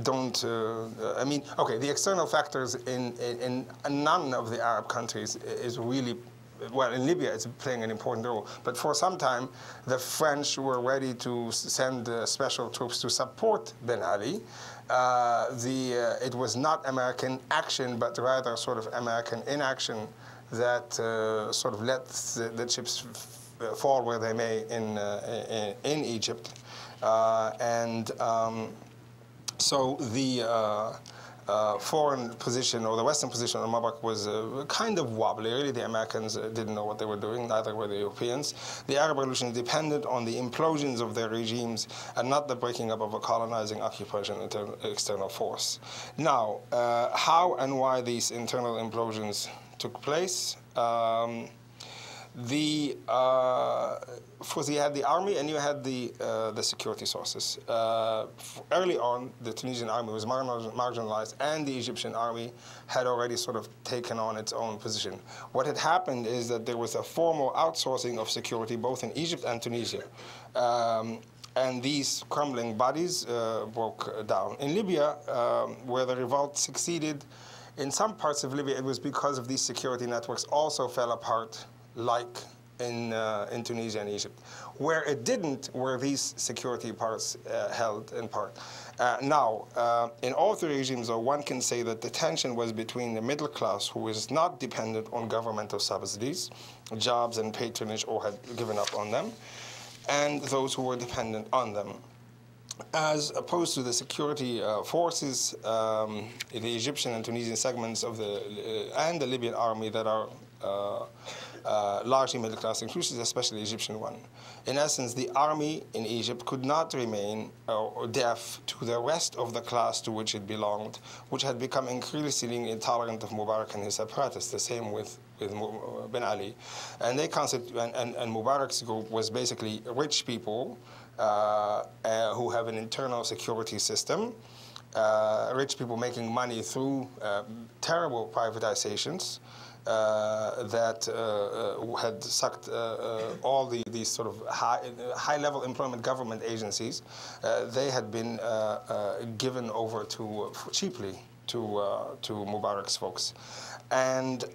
don't, I mean, okay, the external factors in none of the Arab countries is really well, in Libya, it's playing an important role. But for some time, the French were ready to send special troops to support Ben Ali. It was not American action, but rather sort of American inaction that sort of let the chips fall where they may in Egypt. So the foreign position, or the Western position on Mubarak, was kind of wobbly. Really, the Americans didn't know what they were doing, neither were the Europeans. The Arab Revolution depended on the implosions of their regimes and not the breaking up of a colonizing, occupation, external force. Now, how and why these internal implosions took place? You had the army and you had the security sources. Early on, the Tunisian army was marginalized, and the Egyptian army had already sort of taken on its own position. What had happened is that there was a formal outsourcing of security both in Egypt and Tunisia. And these crumbling bodies broke down. In Libya, where the revolt succeeded, in some parts of Libya, it was because of these security networks also fell apart, like in Tunisia and Egypt. Where it didn't were these security parts held in part. Now, in all three regimes, one can say that the tension was between the middle class, who is not dependent on governmental subsidies, jobs and patronage, or had given up on them, and those who were dependent on them, as opposed to the security forces, the Egyptian and Tunisian segments of and the Libyan army that are largely middle class, inclusive, especially the Egyptian one. In essence, the army in Egypt could not remain deaf to the rest of the class to which it belonged, which had become increasingly intolerant of Mubarak and his apparatus. The same with Ben Ali. And they and Mubarak's group was basically rich people who have an internal security system, rich people making money through terrible privatizations, that had sucked all these sort of high-level employment government agencies. They had been given over cheaply to Mubarak's folks, and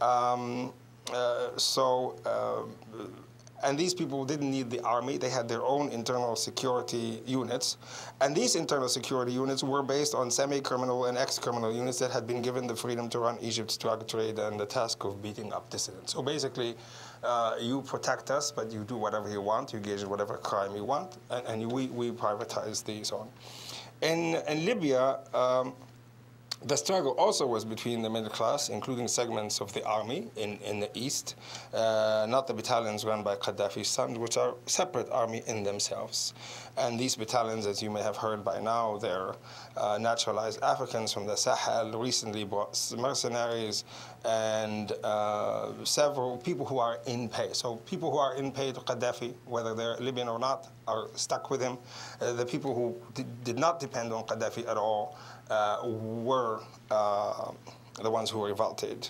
and these people didn't need the army. They had their own internal security units. And these internal security units were based on semi-criminal and ex-criminal units that had been given the freedom to run Egypt's drug trade and the task of beating up dissidents. So basically, you protect us, but you do whatever you want. You engage in whatever crime you want, and we privatize these on. In Libya, the struggle also was between the middle class, including segments of the army in the east, not the battalions run by Gaddafi's sons, which are a separate army in themselves. And these battalions, as you may have heard by now, they're naturalized Africans from the Sahel, recently brought mercenaries, and several people who are in pay. So people who are in pay to Gaddafi, whether they're Libyan or not, are stuck with him. The people who did not depend on Gaddafi at all were the ones who revolted.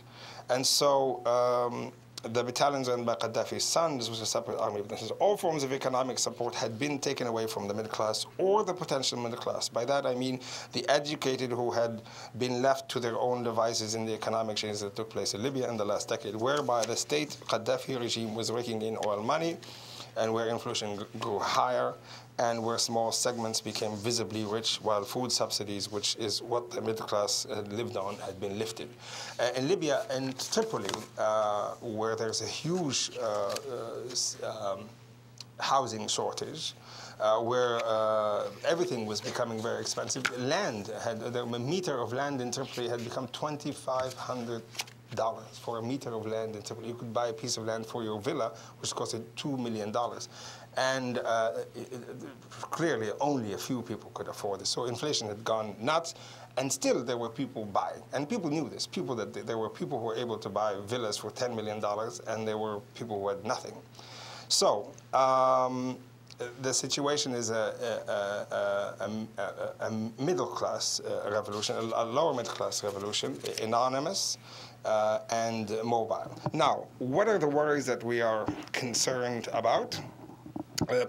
And so the battalions run by Gaddafi's sons was a separate army. All forms of economic support had been taken away from the middle class or the potential middle class. By that I mean the educated who had been left to their own devices in the economic changes that took place in Libya in the last decade, whereby the state Gaddafi regime was raking in oil money, and where inflation grew higher, and where small segments became visibly rich, while food subsidies, which is what the middle class had lived on, had been lifted. In Libya and Tripoli, where there's a huge housing shortage, where everything was becoming very expensive, a meter of land in Tripoli had become $2,500 for a meter of land in Tripoli. You could buy a piece of land for your villa, which costed $2 million. And clearly, only a few people could afford it. So inflation had gone nuts, and still there were people buying. And people knew this. There were people who were able to buy villas for $10 million, and there were people who had nothing. So the situation is a middle-class revolution, a lower middle-class revolution, anonymous, and mobile. Now, what are the worries that we are concerned about?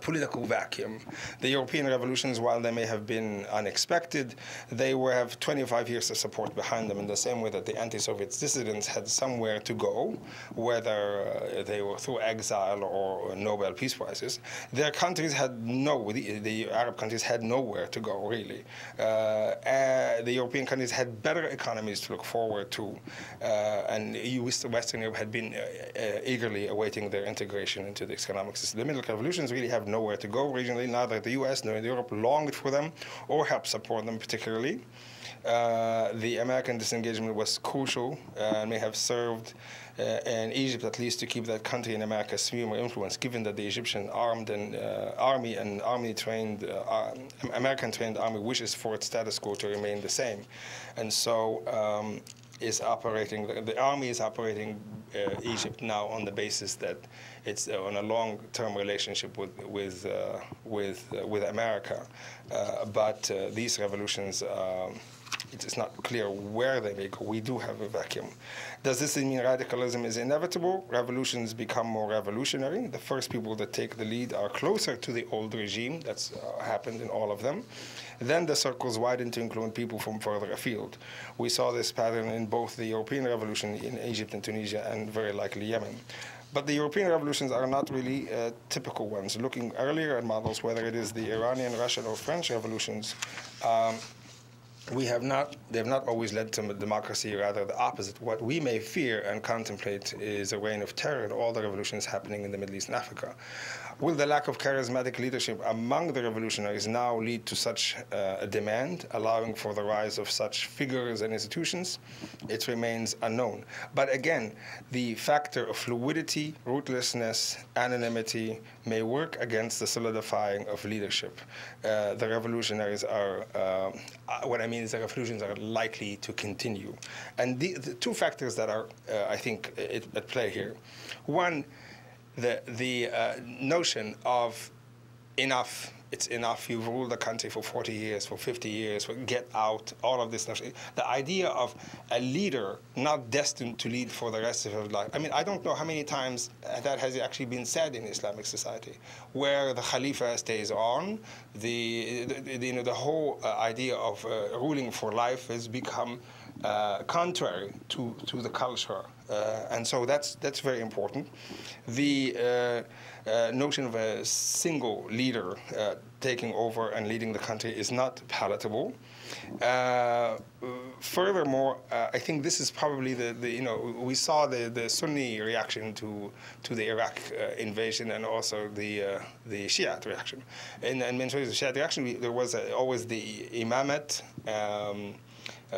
political vacuum. The European revolutions, while they may have been unexpected, they have 25 years of support behind them in the same way that the anti-Soviet dissidents had somewhere to go, whether they were through exile or Nobel Peace Prizes. Their countries had the Arab countries had nowhere to go, really. The European countries had better economies to look forward to, and Western Europe had been eagerly awaiting their integration into the economic system. The middle revolutions really have nowhere to go regionally. Neither the US nor Europe longed for them or helped support them particularly. The American disengagement was crucial and may have served in Egypt at least to keep that country in America's sphere of influence, given that the Egyptian American-trained army wishes for its status quo to remain the same. And so the army is operating Egypt now on the basis that it's on a long-term relationship with America. But these revolutions, it is not clear where they may go. We do have a vacuum. Does this mean radicalism is inevitable? Revolutions become more revolutionary. The first people that take the lead are closer to the old regime. That's happened in all of them. Then the circles widen to include people from further afield. We saw this pattern in both the European revolution in Egypt and Tunisia and very likely Yemen. But the European revolutions are not really typical ones. Looking earlier at models, whether it is the Iranian, Russian, or French revolutions, they have not always led to democracy, rather the opposite. What we may fear and contemplate is a reign of terror in all the revolutions happening in the Middle East and Africa. Will the lack of charismatic leadership among the revolutionaries now lead to such a demand, allowing for the rise of such figures and institutions? It remains unknown. But again, the factor of fluidity, rootlessness, anonymity may work against the solidifying of leadership. The revolutionaries are, what I mean is the revolutions are likely to continue. And the two factors that are, I think, at play here. One, the notion of enough, it's enough, you've ruled the country for 40 years, for 50 years, get out, all of this notion. The idea of a leader not destined to lead for the rest of his life. I mean, I don't know how many times that has actually been said in Islamic society, where the Khalifa stays on, the whole idea of ruling for life has become contrary to the culture. And so that's very important. The notion of a single leader taking over and leading the country is not palatable. Furthermore, I think this is probably we saw the Sunni reaction to the Iraq invasion and also the Shiite reaction. And the Shiite reaction, there was always the imamate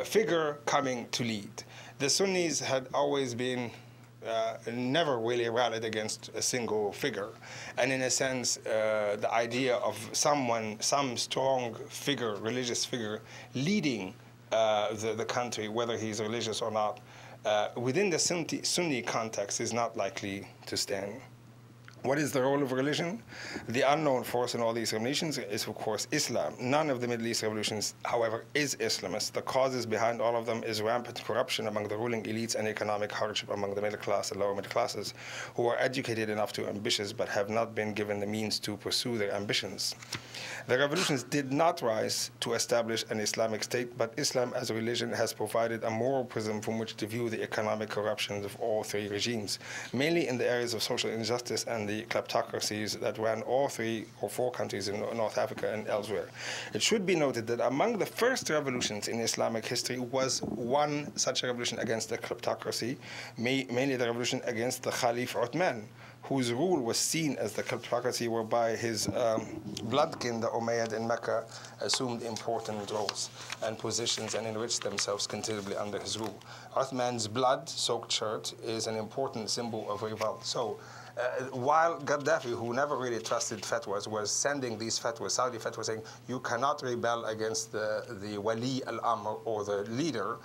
figure coming to lead. The Sunnis had always been never really rallied against a single figure. And in a sense, the idea of some strong figure, religious figure, leading the country, whether he's religious or not, within the Sunni context is not likely to stand. What is the role of religion? The unknown force in all these revolutions is, of course, Islam. None of the Middle East revolutions, however, is Islamist. The causes behind all of them is rampant corruption among the ruling elites and economic hardship among the middle class and lower middle classes, who are educated enough to be ambitious but have not been given the means to pursue their ambitions. The revolutions did not rise to establish an Islamic state, but Islam as a religion has provided a moral prism from which to view the economic corruptions of all three regimes, mainly in the areas of social injustice and the kleptocracies that ran all 3 or 4 countries in North Africa and elsewhere. It should be noted that among the first revolutions in Islamic history was one such revolution against the kleptocracy, mainly the revolution against the Caliph Uthman, whose rule was seen as the kleptocracy whereby his bloodkin, the Umayyad in Mecca, assumed important roles and positions and enriched themselves considerably under his rule. Uthman's blood-soaked shirt is an important symbol of revolt. So, while Gaddafi, who never really trusted fatwas, was sending these fatwas, Saudi fatwas, saying you cannot rebel against the Wali al-Amr or the leader,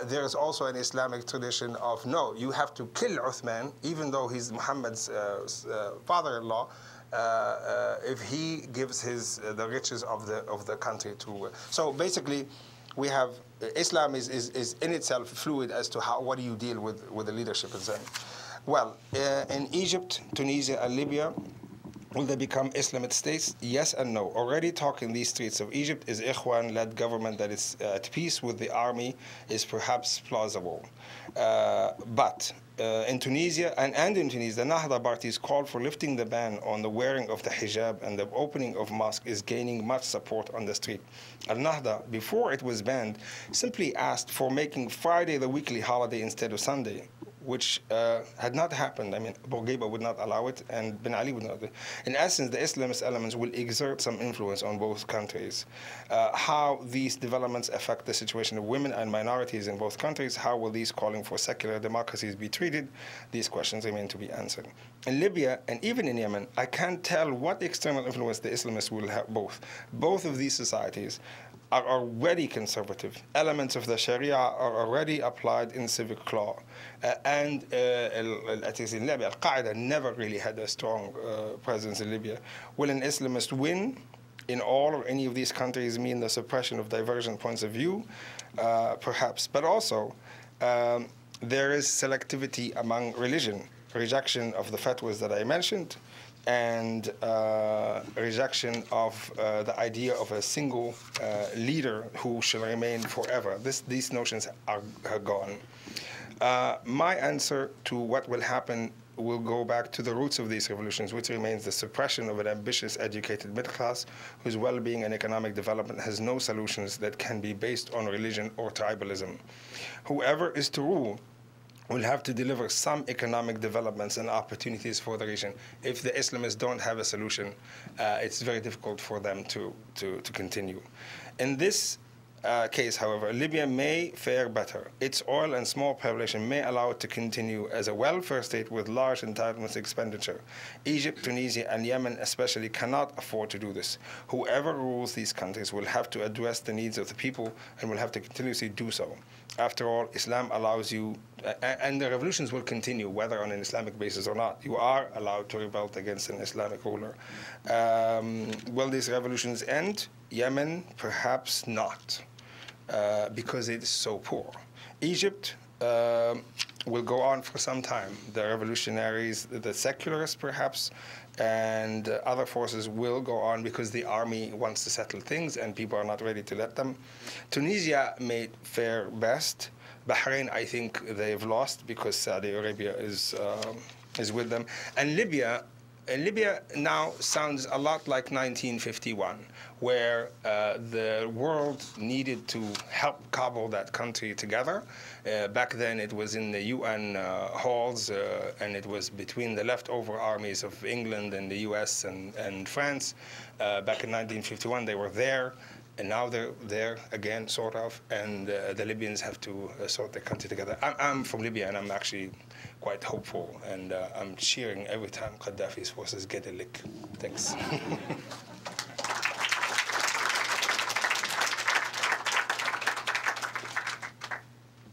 there is also an Islamic tradition of no, you have to kill Uthman, even though he's Muhammad's father-in-law, if he gives the riches of the country to. So basically, we have Islam is in itself fluid as to what do you deal with the leadership and so on. Well, in Egypt, Tunisia, and Libya, Will they become Islamist states? Yes and no. Already talking these streets of Egypt is Ikhwan-led government that is at peace with the army is perhaps plausible. But in Tunisia and in Tunisia, the Nahda parties called for lifting the ban on the wearing of the hijab, and the opening of mosques is gaining much support on the street. Al-Nahda, before it was banned, simply asked for making Friday the weekly holiday instead of Sunday, which had not happened. I mean, Bourguiba would not allow it, and Ben Ali would not. In essence, the Islamist elements will exert some influence on both countries. How these developments affect the situation of women and minorities in both countries, how will these calling for secular democracies be treated? These questions remain to be answered. In Libya and even in Yemen, I can't tell what external influence the Islamists will have both. Both of these societies are already conservative. Elements of the Sharia are already applied in civic law. And at least in Libya, Al-Qaeda never really had a strong presence in Libya. Will an Islamist win in all or any of these countries mean the suppression of divergent points of view? Perhaps. But also, there is selectivity among religion, rejection of the fatwas that I mentioned, and rejection of the idea of a single leader who shall remain forever. These notions are gone. My answer to what will happen will go back to the roots of these revolutions, which remains the suppression of an ambitious, educated middle class whose well-being and economic development has no solutions that can be based on religion or tribalism. Whoever is to rule will have to deliver some economic developments and opportunities for the region. If the Islamists don't have a solution, it's very difficult for them to continue. In this case, however, Libya may fare better. Its oil and small population may allow it to continue as a welfare state with large entitlements expenditure. Egypt, Tunisia, and Yemen especially cannot afford to do this. Whoever rules these countries will have to address the needs of the people and will have to continuously do so. After all, Islam allows you, and the revolutions will continue, whether on an Islamic basis or not. You are allowed to revolt against an Islamic ruler. Will these revolutions end? Yemen, perhaps not, because it is so poor. Egypt will go on for some time. The revolutionaries, the secularists perhaps, and other forces will go on because the army wants to settle things and people are not ready to let them. Tunisia may fare best. Bahrain, I think they've lost because Saudi Arabia is with them. And Libya now sounds a lot like 1951, where the world needed to help cobble that country together. Back then it was in the UN halls, and it was between the leftover armies of England and the US and France. Back in 1951 they were there, and now they're there again, sort of, and the Libyans have to sort their country together. I'm from Libya, and I'm actually quite hopeful, and I'm cheering every time Gaddafi's forces get a lick. Thanks.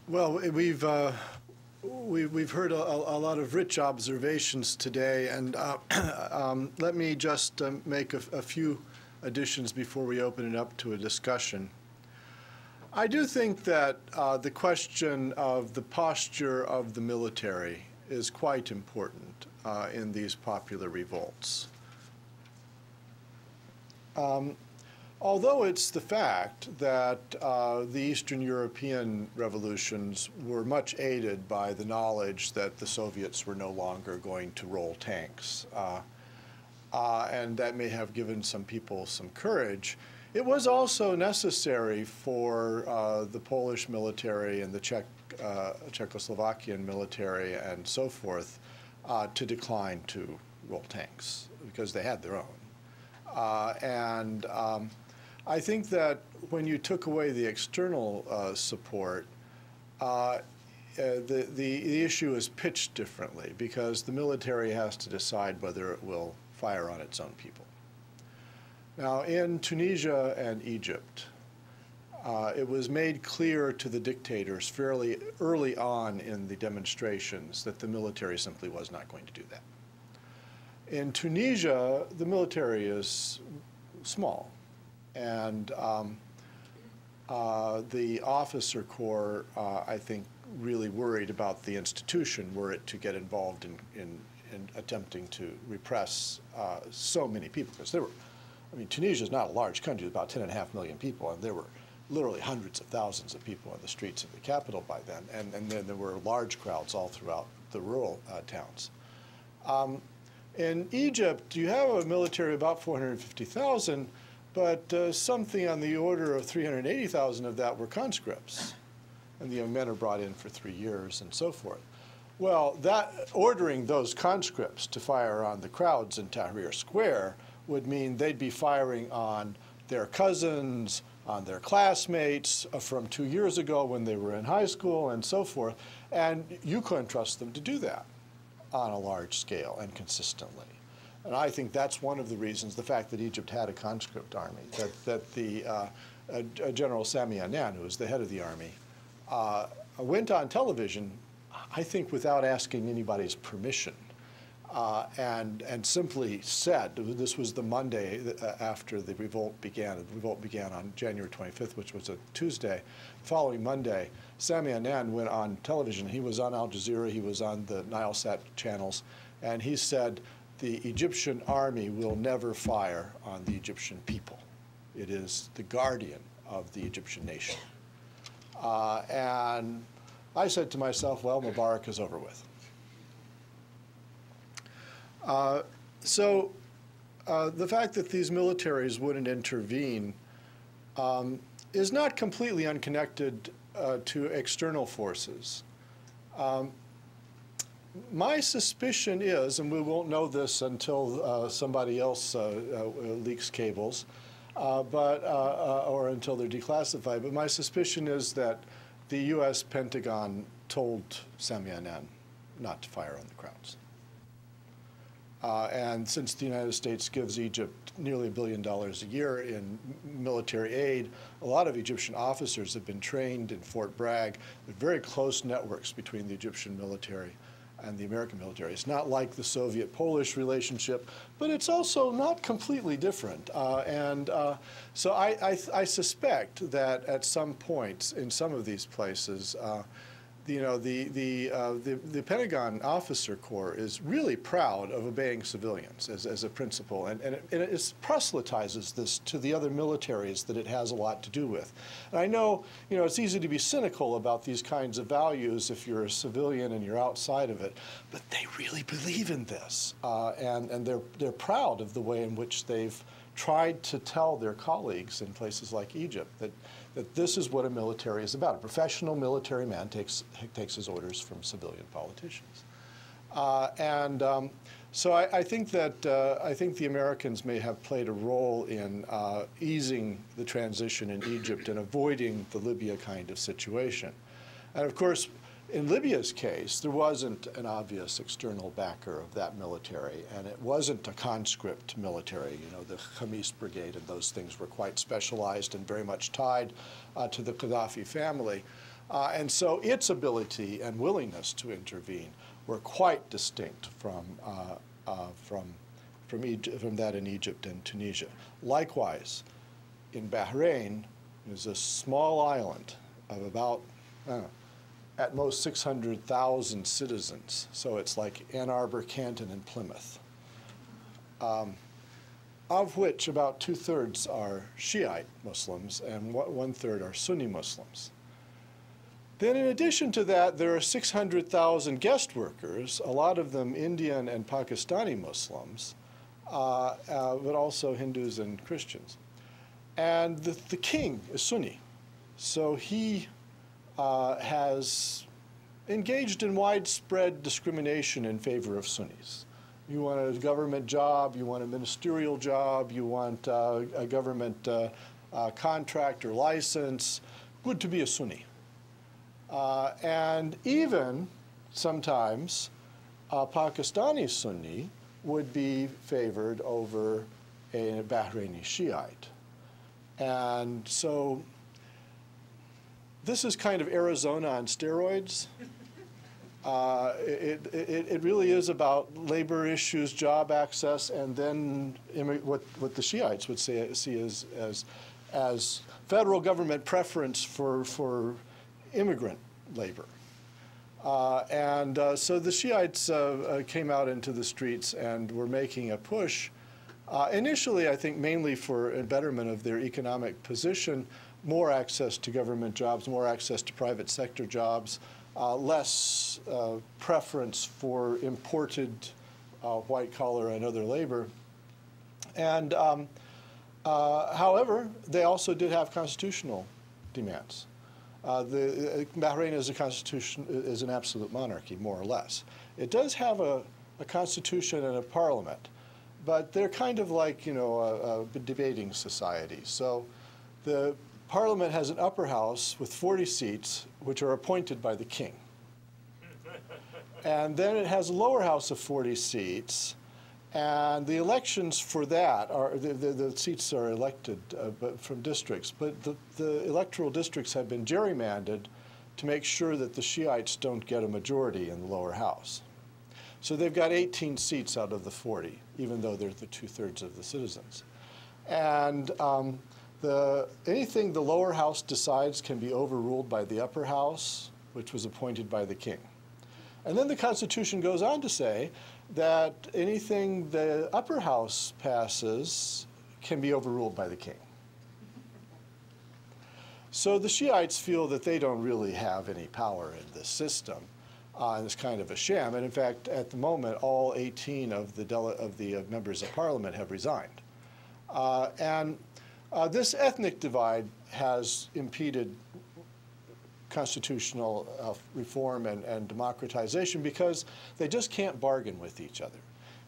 Well, we've heard a lot of rich observations today, and let me just make a few additions before we open it up to a discussion. I do think that the question of the posture of the military is quite important in these popular revolts. Although it's the fact that the Eastern European revolutions were much aided by the knowledge that the Soviets were no longer going to roll tanks, and that may have given some people some courage, it was also necessary for the Polish military and the Czechoslovakian military and so forth to decline to roll tanks because they had their own. I think that when you took away the external support, the issue is pitched differently because the military has to decide whether it will fire on its own people. Now, in Tunisia and Egypt, it was made clear to the dictators fairly early on in the demonstrations that the military simply was not going to do that. In Tunisia, the military is small, and the officer corps, I think, really worried about the institution were it to get involved in attempting to repress so many people, because there were, I mean, Tunisia is not a large country, about 10.5 million people, and there were literally hundreds of thousands of people on the streets of the capital by then, and then there were large crowds all throughout the rural towns. In Egypt, you have a military of about 450,000, but something on the order of 380,000 of that were conscripts, and the young men are brought in for 3 years and so forth. Well, ordering those conscripts to fire on the crowds in Tahrir Square would mean they'd be firing on their cousins, on their classmates from 2 years ago when they were in high school and so forth, and you couldn't trust them to do that on a large scale and consistently. And I think that's one of the reasons, the fact that Egypt had a conscript army, that the General Sami Anan, who was the head of the army, went on television, I think without asking anybody's permission, and simply said, this was the Monday after the revolt began. The revolt began on January 25th, which was a Tuesday. The following Monday, Sami Anan went on television. He was on Al Jazeera, he was on the Nilesat channels, and he said, the Egyptian army will never fire on the Egyptian people. It is the guardian of the Egyptian nation. And I said to myself, well, Mubarak is over with. So the fact that these militaries wouldn't intervene is not completely unconnected to external forces. My suspicion is, and we won't know this until somebody else leaks cables, or until they're declassified, but my suspicion is that the U.S. Pentagon told Sami Anan not to fire on the crowds. And since the United States gives Egypt nearly $1 billion a year in military aid, a lot of Egyptian officers have been trained in Fort Bragg with very close networks between the Egyptian military and the American military. It's not like the Soviet-Polish relationship, but it's also not completely different. So I suspect that at some point in some of these places, the Pentagon officer corps is really proud of obeying civilians as a principle, and it proselytizes this to the other militaries that it has a lot to do with. And I know, it's easy to be cynical about these kinds of values if you're a civilian and you're outside of it, but they really believe in this, and they're proud of the way in which they've tried to tell their colleagues in places like Egypt that this is what a military is about. A professional military man takes his orders from civilian politicians. So I think that the Americans may have played a role in easing the transition in Egypt and avoiding the Libya kind of situation. And of course, in Libya's case, there wasn't an obvious external backer of that military, and it wasn't a conscript military. The Khamis Brigade and those things were quite specialized and very much tied to the Gaddafi family. And so its ability and willingness to intervene were quite distinct from that in Egypt and Tunisia. Likewise, in Bahrain, there's a small island of about, at most 600,000 citizens. So it's like Ann Arbor, Canton, and Plymouth, of which about 2/3 are Shiite Muslims and 1/3 are Sunni Muslims. Then in addition to that, there are 600,000 guest workers, a lot of them Indian and Pakistani Muslims, but also Hindus and Christians. And the king is Sunni, so he has engaged in widespread discrimination in favor of Sunnis. You want a government job, you want a ministerial job, you want a government contract or license, good to be a Sunni. And even sometimes a Pakistani Sunni would be favored over a Bahraini Shiite. And so this is kind of Arizona on steroids. It really is about labor issues, job access, and then what the Shiites would see as federal government preference for immigrant labor. So the Shiites came out into the streets and were making a push. Initially, I think mainly for a betterment of their economic position, more access to government jobs, more access to private sector jobs, less preference for imported white collar and other labor. And however, they also did have constitutional demands. Bahrain is an absolute monarchy, more or less. It does have a constitution and a parliament, but they're kind of like, you know, a debating society. So the parliament has an upper house with 40 seats, which are appointed by the king. And then it has a lower house of 40 seats, and the elections for that are, the seats are elected from districts, but the electoral districts have been gerrymandered to make sure that the Shiites don't get a majority in the lower house. So they've got 18 seats out of the 40, even though they're the 2/3 of the citizens. And anything the lower house decides can be overruled by the upper house, which was appointed by the king. And then the Constitution goes on to say that anything the upper house passes can be overruled by the king. So the Shiites feel that they don't really have any power in this system. And it's kind of a sham. And in fact, at the moment, all 18 of the members of parliament have resigned. This ethnic divide has impeded constitutional reform and democratization because they just can't bargain with each other.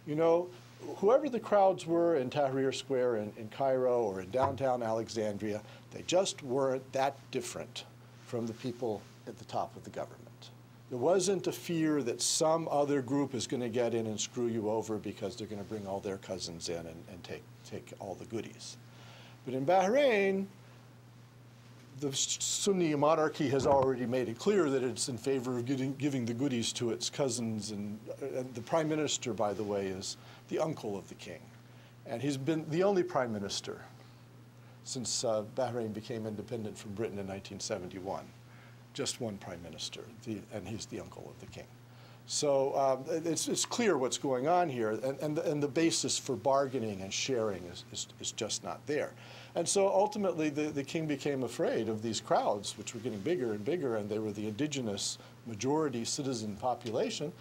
You know, whoever the crowds were in Tahrir Square in Cairo or in downtown Alexandria, they just weren't that different from the people at the top of the government. There wasn't a fear that some other group is going to get in and screw you over because they're going to bring all their cousins in and take all the goodies. But in Bahrain, the Sunni monarchy has already made it clear that it's in favor of giving the goodies to its cousins. And the prime minister, by the way, is the uncle of the king. And he's been the only prime minister since Bahrain became independent from Britain in 1971. Just one prime minister, and he's the uncle of the king. So it's clear what's going on here, and the basis for bargaining and sharing is just not there. And so ultimately the king became afraid of these crowds, which were getting bigger and bigger, and they were the indigenous majority citizen population.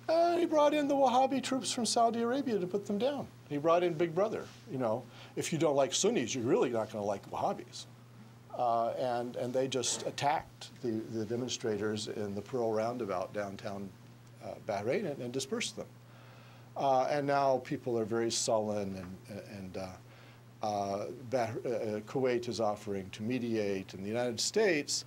And he brought in the Wahhabi troops from Saudi Arabia to put them down. He brought in Big Brother. You know, if you don't like Sunnis, you're really not going to like Wahhabis. And they just attacked the demonstrators in the Pearl Roundabout downtown Bahrain and dispersed them. And now people are very sullen, and Kuwait is offering to mediate, and the United States,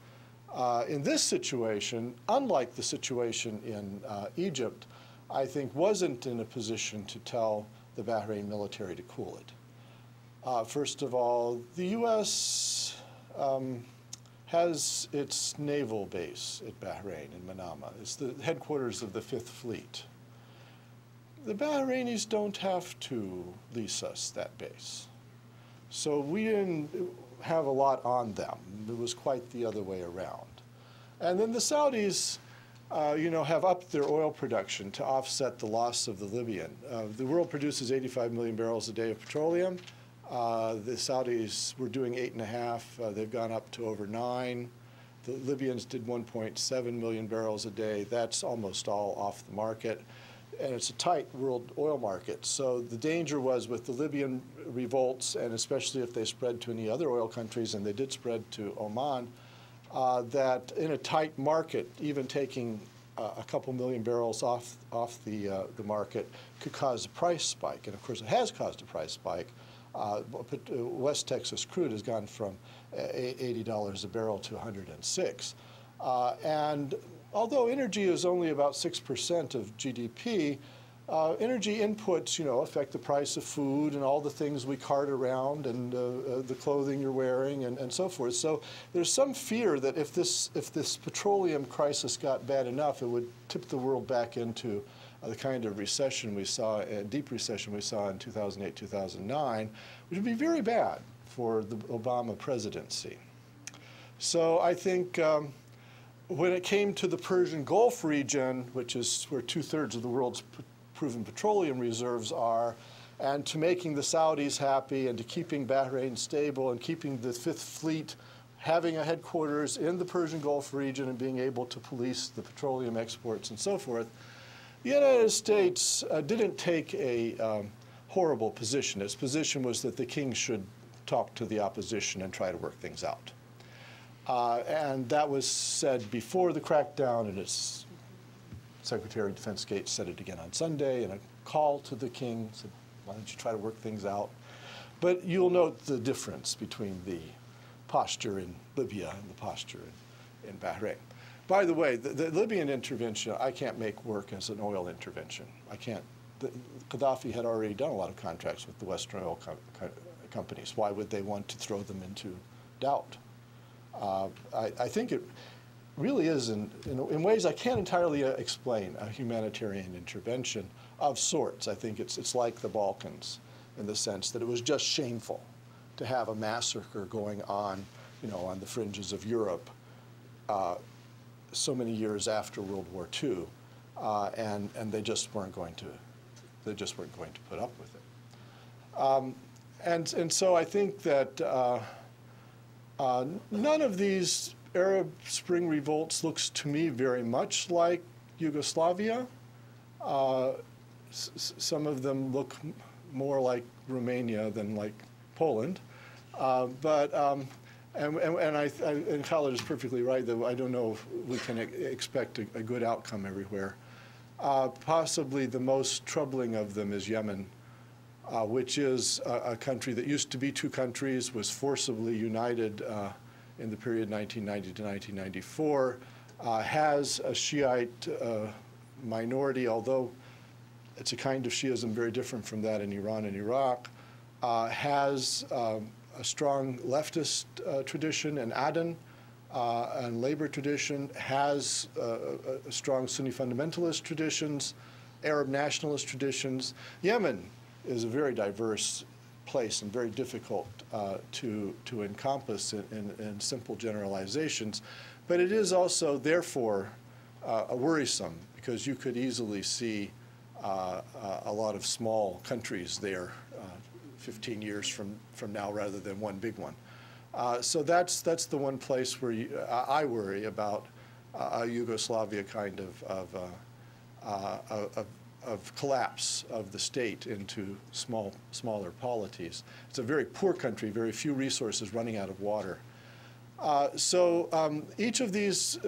in this situation, unlike the situation in Egypt, I think wasn't in a position to tell the Bahrain military to cool it. First of all, the U.S. Has its naval base at Bahrain in Manama. It's the headquarters of the 5th Fleet. The Bahrainis don't have to lease us that base. So we didn't have a lot on them. It was quite the other way around. And then the Saudis, you know, have upped their oil production to offset the loss of the Libyan. The world produces 85 million barrels a day of petroleum. The Saudis were doing 8.5. They've gone up to over 9. The Libyans did 1.7 million barrels a day. That's almost all off the market. And it's a tight world oil market. So the danger was with the Libyan revolts, and especially if they spread to any other oil countries, and they did spread to Oman, that in a tight market, even taking a couple million barrels off the market could cause a price spike. And of course, it has caused a price spike. West Texas crude has gone from $80 a barrel to $106. And although energy is only about 6% of GDP, energy inputs, you know, affect the price of food and all the things we cart around and the clothing you're wearing and so forth. So there's some fear that if this petroleum crisis got bad enough, it would tip the world back into the kind of recession we saw, a deep recession we saw in 2008, 2009, which would be very bad for the Obama presidency. So I think when it came to the Persian Gulf region, which is where 2/3 of the world's proven petroleum reserves are, and to making the Saudis happy and to keeping Bahrain stable and keeping the Fifth Fleet having a headquarters in the Persian Gulf region and being able to police the petroleum exports and so forth, the United States didn't take a horrible position. Its position was that the king should talk to the opposition and try to work things out. And that was said before the crackdown, and its Secretary of Defense Gates said it again on Sunday in a call to the king, said, why don't you try to work things out? But you'll note the difference between the posture in Libya and the posture in Bahrain. By the way, the Libyan intervention, I can't make work as an oil intervention. I can't. Gaddafi had already done a lot of contracts with the Western oil companies. Why would they want to throw them into doubt? I think it really is, in ways I can't entirely explain, a humanitarian intervention of sorts. I think it's like the Balkans in the sense that it was just shameful to have a massacre going on, on the fringes of Europe so many years after World War II, and they just weren't going to put up with it. And so I think that none of these Arab Spring revolts looks to me very much like Yugoslavia. Some of them look more like Romania than like Poland. And Khaled is perfectly right that I don't know if we can expect a good outcome everywhere. Possibly the most troubling of them is Yemen, which is a country that used to be two countries, was forcibly united in the period 1990 to 1994, has a Shiite minority, although it's a kind of Shiism very different from that in Iran and Iraq, has a strong leftist tradition in Aden and labor tradition, has a strong Sunni fundamentalist traditions, Arab nationalist traditions. Yemen is a very diverse place and very difficult to encompass in simple generalizations, but it is also therefore worrisome because you could easily see a lot of small countries there 15 years from now rather than one big one. So that's the one place where I worry about a Yugoslavia kind of collapse of the state into smaller polities. It's a very poor country, very few resources, running out of water. So each of these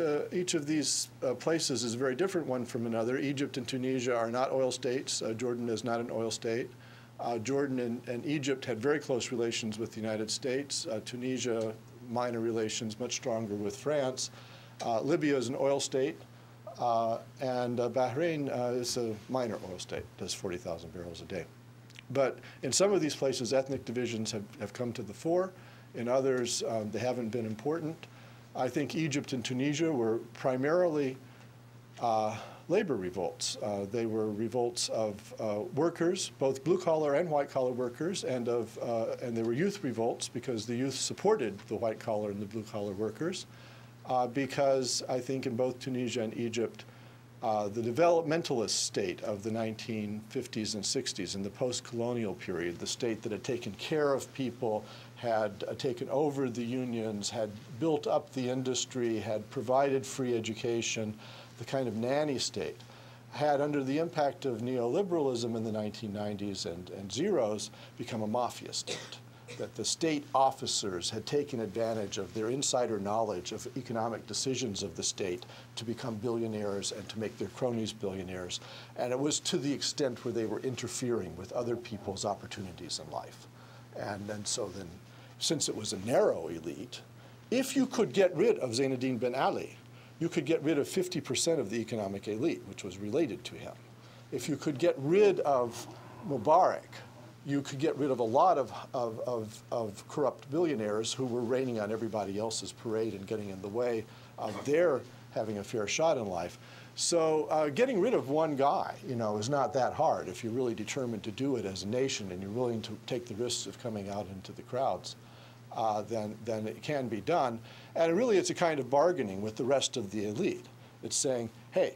places is very different one from another. Egypt and Tunisia are not oil states. Jordan is not an oil state. Jordan and Egypt had very close relations with the United States. Tunisia, minor relations, much stronger with France. Libya is an oil state. And Bahrain is a minor oil state, does 40,000 barrels a day. But in some of these places, ethnic divisions have come to the fore. In others, they haven't been important. I think Egypt and Tunisia were primarily labor revolts. They were revolts of workers, both blue-collar and white-collar workers, and they were youth revolts because the youth supported the white-collar and the blue-collar workers. Because I think in both Tunisia and Egypt, the developmentalist state of the 1950s and 60s, in the post-colonial period, the state that had taken care of people, had taken over the unions, had built up the industry, had provided free education, the kind of nanny state, had, under the impact of neoliberalism in the 1990s and zeros, become a mafia state. That the state officers had taken advantage of their insider knowledge of economic decisions of the state to become billionaires and to make their cronies billionaires. And it was to the extent where they were interfering with other people's opportunities in life. And so then, since it was a narrow elite, if you could get rid of Zainuddin bin Ali, you could get rid of 50% of the economic elite, which was related to him. If you could get rid of Mubarak, you could get rid of a lot of corrupt billionaires who were raining on everybody else's parade and getting in the way of their having a fair shot in life. So getting rid of one guy, is not that hard if you're really determined to do it as a nation and you're willing to take the risks of coming out into the crowds. then it can be done. And really, it's a kind of bargaining with the rest of the elite. It's saying, hey,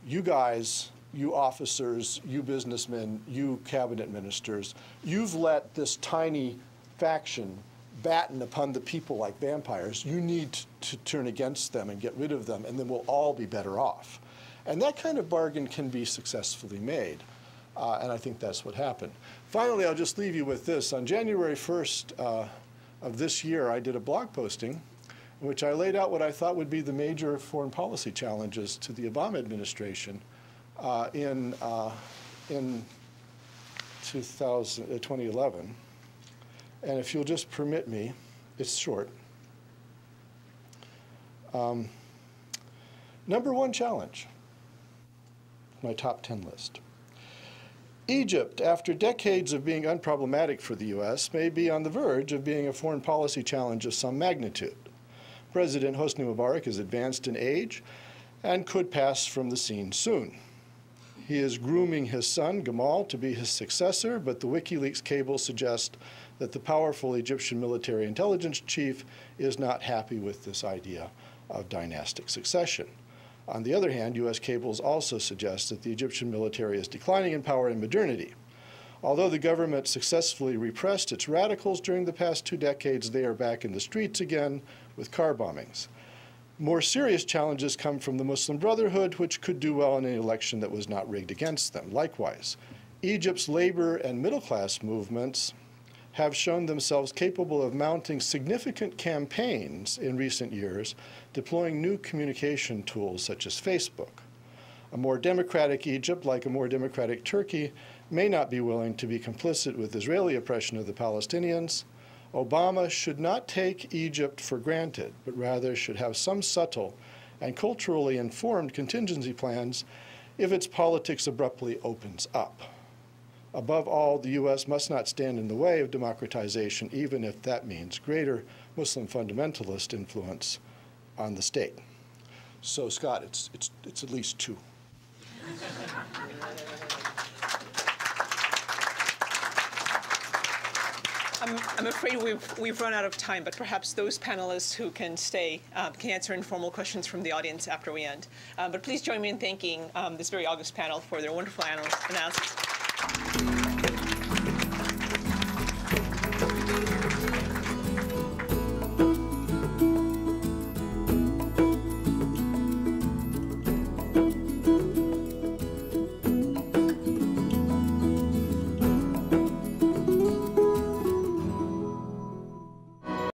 you guys, you officers, you businessmen, you cabinet ministers, you've let this tiny faction batten upon the people like vampires. You need to turn against them and get rid of them, and then we'll all be better off. And that kind of bargain can be successfully made. And I think that's what happened. Finally, I'll just leave you with this. On January 1st of this year, I did a blog posting in which I laid out what I thought would be the major foreign policy challenges to the Obama administration in 2011. And if you'll just permit me, it's short. Number one challenge, my top 10 list. Egypt, after decades of being unproblematic for the U.S., may be on the verge of being a foreign policy challenge of some magnitude. President Hosni Mubarak is advanced in age and could pass from the scene soon. He is grooming his son, Gamal, to be his successor, but the WikiLeaks cables suggest that the powerful Egyptian military intelligence chief is not happy with this idea of dynastic succession. On the other hand, U.S. cables also suggest that the Egyptian military is declining in power and modernity. Although the government successfully repressed its radicals during the past 2 decades, they are back in the streets again with car bombings. More serious challenges come from the Muslim Brotherhood, which could do well in an election that was not rigged against them. Likewise, Egypt's labor and middle-class movements have shown themselves capable of mounting significant campaigns in recent years, deploying new communication tools such as Facebook. A more democratic Egypt, like a more democratic Turkey, may not be willing to be complicit with Israeli oppression of the Palestinians. Obama should not take Egypt for granted, but rather should have some subtle and culturally informed contingency plans if its politics abruptly opens up. Above all, the U.S. must not stand in the way of democratization, even if that means greater Muslim fundamentalist influence on the state. So, Scott, it's at least 2.
I'm afraid we've run out of time, but perhaps those panelists who can stay can answer informal questions from the audience after we end. But please join me in thanking this very august panel for their wonderful analysis.